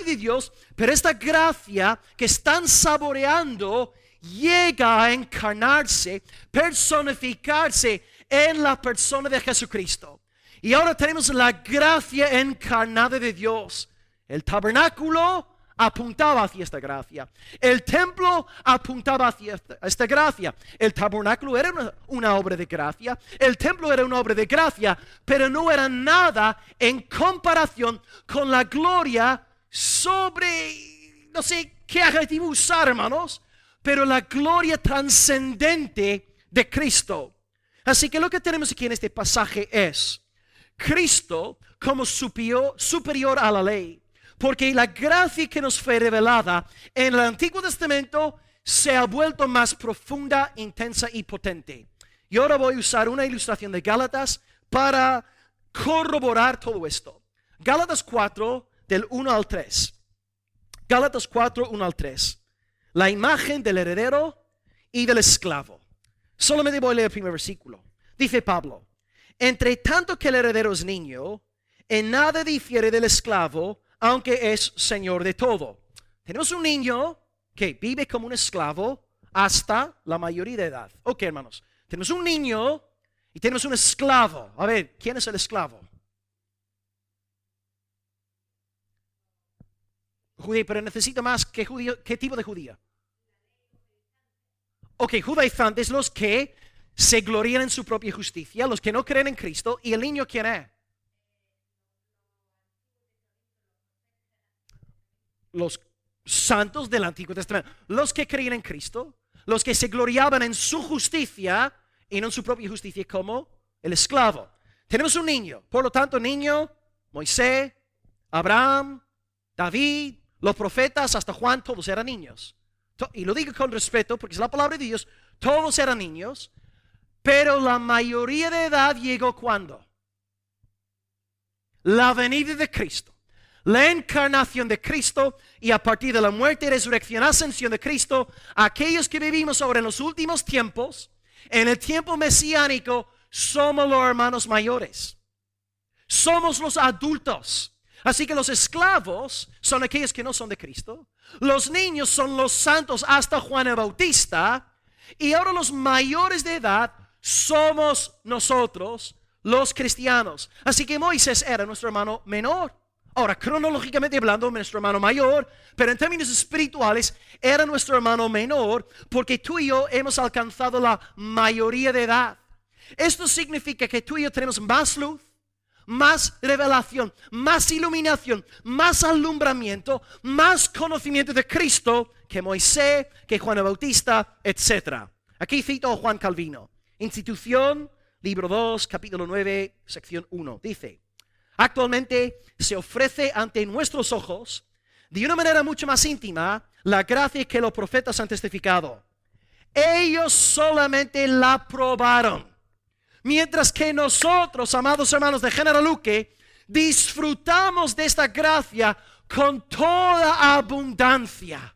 de Dios, pero esta gracia que están saboreando llega a encarnarse, personificarse en la persona de Jesucristo. Y ahora tenemos la gracia encarnada de Dios. El tabernáculo apuntaba hacia esta gracia. El templo apuntaba hacia esta gracia. El tabernáculo era una obra de gracia. El templo era una obra de gracia, pero no era nada en comparación con la gloria sobre, no sé qué adjetivo usar, hermanos, pero la gloria trascendente de Cristo. Así que lo que tenemos aquí en este pasaje es Cristo como superior a la ley. Porque la gracia que nos fue revelada en el Antiguo Testamento se ha vuelto más profunda, intensa y potente. Y ahora voy a usar una ilustración de Gálatas para corroborar todo esto. Gálatas 4, del 1 al 3. Gálatas 4, 1 al 3. La imagen del heredero y del esclavo. Solamente voy a leer el primer versículo. Dice Pablo: entre tanto que el heredero es niño, en nada difiere del esclavo, aunque es señor de todo. Tenemos un niño que vive como un esclavo hasta la mayoría de edad. Ok, hermanos. Tenemos un niño y tenemos un esclavo. A ver, ¿quién es el esclavo? Judío, pero necesita más que judío. ¿Qué tipo de judía? ok, judaizantes, los que se glorían en su propia justicia, los que no creen en Cristo. ¿Y el niño quién es? Los santos del Antiguo Testamento, los que creían en Cristo, los que se gloriaban en su justicia y no en su propia justicia, como el esclavo. Tenemos un niño, por lo tanto, niño, Moisés, Abraham, David, los profetas, hasta Juan, todos eran niños. Y lo digo con respeto porque es la palabra de Dios, todos eran niños, pero la mayoría de edad llegó ¿cuándo? La venida de Cristo, la encarnación de Cristo, y a partir de la muerte, resurrección, ascensión de Cristo, aquellos que vivimos ahora en los últimos tiempos, en el tiempo mesiánico, somos los hermanos mayores. Somos los adultos. Así que los esclavos son aquellos que no son de Cristo. Los niños son los santos hasta Juan el Bautista. Y ahora los mayores de edad somos nosotros, los cristianos. Así que Moisés era nuestro hermano menor. Ahora, cronológicamente hablando, nuestro hermano mayor, pero en términos espirituales, era nuestro hermano menor, porque tú y yo hemos alcanzado la mayoría de edad. Esto significa que tú y yo tenemos más luz, más revelación, más iluminación, más alumbramiento, más conocimiento de Cristo que Moisés, que Juan el Bautista, etc. Aquí cito a Juan Calvino. Institución, libro 2, capítulo 9, sección 1. Dice: actualmente se ofrece ante nuestros ojos, de una manera mucho más íntima, la gracia que los profetas han testificado. Ellos solamente la probaron, mientras que nosotros, amados hermanos de General Luque, disfrutamos de esta gracia con toda abundancia.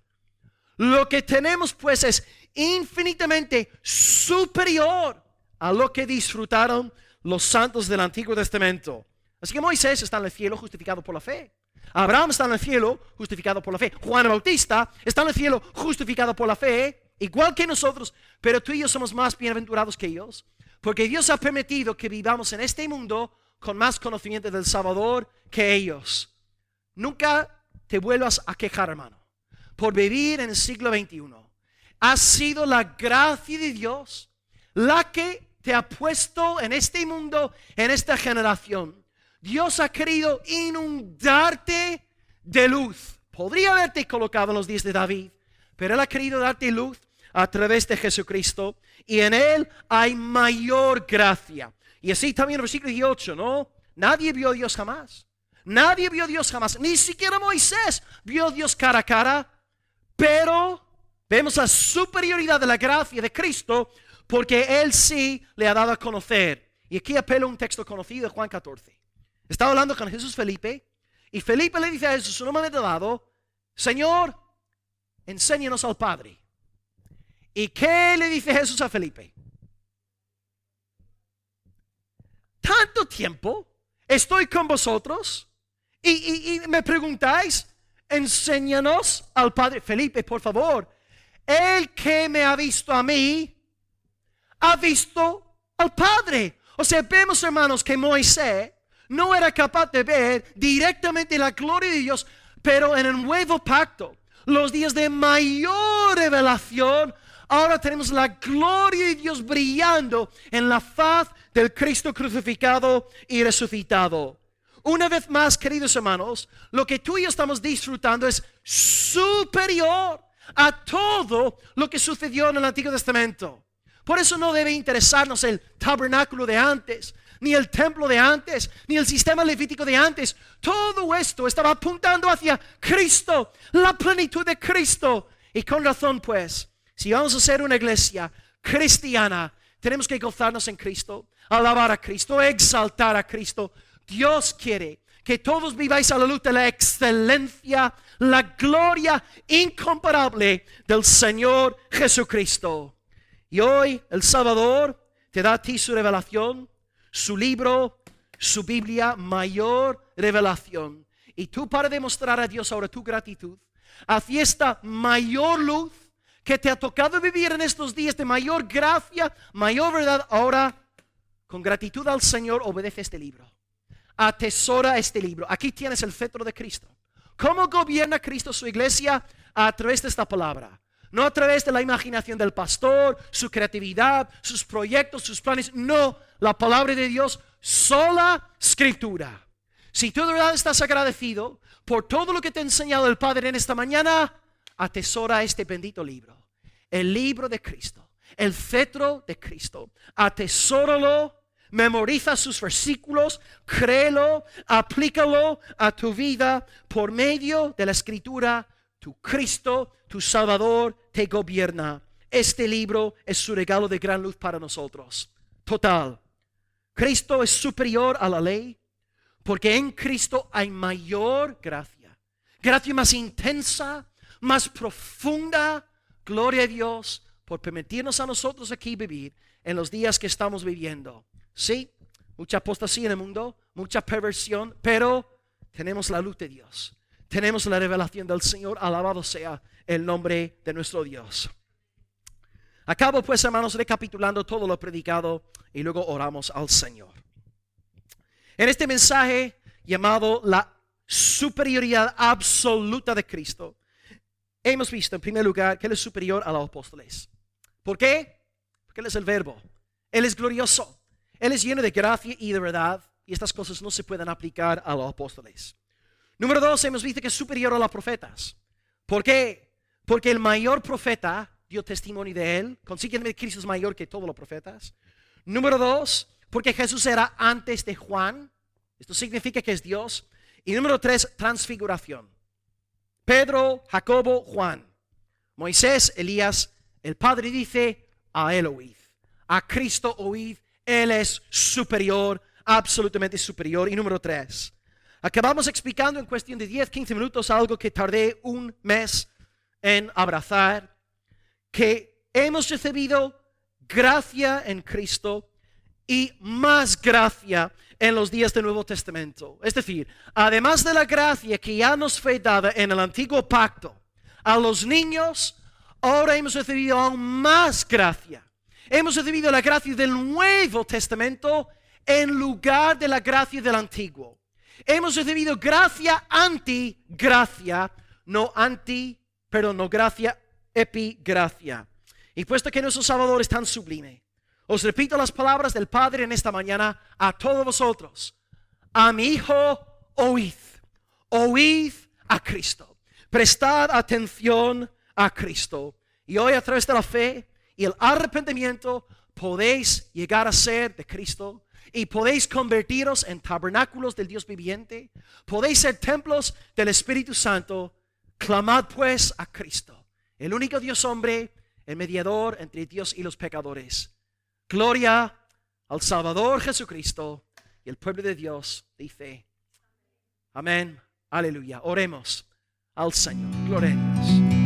Lo que tenemos pues es infinitamente superior a lo que disfrutaron los santos del Antiguo Testamento. Así que Moisés está en el cielo justificado por la fe. Abraham está en el cielo justificado por la fe. Juan el Bautista está en el cielo justificado por la fe, igual que nosotros, pero tú y yo somos más bienaventurados que ellos, porque Dios ha permitido que vivamos en este mundo con más conocimiento del Salvador que ellos. Nunca te vuelvas a quejar, hermano, por vivir en el siglo XXI. Ha sido la gracia de Dios la que te ha puesto en este mundo, en esta generación. Dios ha querido inundarte de luz. Podría haberte colocado en los días de David, pero Él ha querido darte luz a través de Jesucristo, y en Él hay mayor gracia. Y así también en el versículo 18, ¿no? Nadie vio a Dios jamás. Nadie vio a Dios jamás. Ni siquiera Moisés vio a Dios cara a cara. Pero vemos la superioridad de la gracia de Cristo, porque Él sí le ha dado a conocer. Y aquí apelo a un texto conocido de Juan 14. Estaba hablando con Jesús Felipe, y Felipe le dice a Jesús en un momento dado: Señor, enséñanos al Padre. ¿Y qué le dice Jesús a Felipe? Tanto tiempo estoy con vosotros y me preguntáis, enséñanos al Padre. Felipe, por favor, el que me ha visto a mí, ha visto al Padre. O sea, vemos, hermanos, que Moisés no era capaz de ver directamente la gloria de Dios, pero en el nuevo pacto, los días de mayor revelación, ahora tenemos la gloria de Dios brillando en la faz del Cristo crucificado y resucitado. Una vez más, queridos hermanos, lo que tú y yo estamos disfrutando es superior a todo lo que sucedió en el Antiguo Testamento. Por eso no debe interesarnos el tabernáculo de antes, ni el templo de antes, ni el sistema levítico de antes. Todo esto estaba apuntando hacia Cristo, la plenitud de Cristo. Y con razón, pues, si vamos a ser una iglesia cristiana, tenemos que gozarnos en Cristo, alabar a Cristo, exaltar a Cristo. Dios quiere que todos viváis a la luz de la excelencia, la gloria incomparable del Señor Jesucristo. Y hoy el Salvador te da a ti su revelación, su libro, su Biblia, mayor revelación. Y tú, para demostrar a Dios ahora tu gratitud hacia esta mayor luz que te ha tocado vivir en estos días de mayor gracia, mayor verdad, ahora con gratitud al Señor obedece este libro. Atesora este libro. Aquí tienes el cetro de Cristo. ¿Cómo gobierna Cristo su iglesia? A través de esta palabra. no a través de la imaginación del pastor, su creatividad, sus proyectos, sus planes. No, la palabra de Dios, sola escritura. Si tú de verdad estás agradecido por todo lo que te ha enseñado el Padre en esta mañana, atesora este bendito libro, el libro de Cristo, el cetro de Cristo. Atesóralo, memoriza sus versículos, créelo, aplícalo a tu vida por medio de la escritura. Tu Cristo, tu Salvador, te gobierna. Este libro es su regalo de gran luz para nosotros. Total. Cristo es superior a la ley, porque en Cristo hay mayor gracia. Gracia más intensa, más profunda. Gloria a Dios por permitirnos a nosotros aquí vivir en los días que estamos viviendo. Sí, mucha apostasía en el mundo, mucha perversión, pero tenemos la luz de Dios. Tenemos la revelación del Señor. Alabado sea el nombre de nuestro Dios. Acabo pues, hermanos, recapitulando todo lo predicado y luego oramos al Señor. En este mensaje llamado la superioridad absoluta de Cristo, hemos visto en primer lugar que Él es superior a los apóstoles. ¿Por qué? Porque Él es el Verbo. Él es glorioso. Él es lleno de gracia y de verdad. Y estas cosas no se pueden aplicar a los apóstoles. Número 2, hemos visto que es superior a los profetas. ¿Por qué? Porque el mayor profeta dio testimonio de Él. Consiguientemente, Cristo es mayor que todos los profetas. Número 2, porque Jesús era antes de Juan. Esto significa que es Dios. Y número 3, transfiguración. Pedro, Jacobo, Juan, Moisés, Elías. El Padre dice, a Él oíd. A Cristo oíd. Él es superior, absolutamente superior. Y número 3, acabamos explicando en cuestión de 10-15 minutos algo que tardé un mes en abrazar, que hemos recibido gracia en Cristo y más gracia en los días del Nuevo Testamento. Es decir, además de la gracia que ya nos fue dada en el antiguo pacto a los niños, ahora hemos recibido aún más gracia. Hemos recibido la gracia del Nuevo Testamento en lugar de la gracia del Antiguo. Hemos recibido gracia anti-gracia, no gracia epigracia. Y puesto que nuestro Salvador es tan sublime, os repito las palabras del Padre en esta mañana a todos vosotros. A mi Hijo oíd. Oíd a Cristo. Prestad atención a Cristo. Y hoy a través de la fe y el arrepentimiento podéis llegar a ser de Cristo y podéis convertiros en tabernáculos del Dios viviente. Podéis ser templos del Espíritu Santo. Clamad pues a Cristo, el único Dios hombre, el mediador entre Dios y los pecadores. Gloria al Salvador Jesucristo. Y el pueblo de Dios dice amén, aleluya. Oremos al Señor. Gloria a Dios.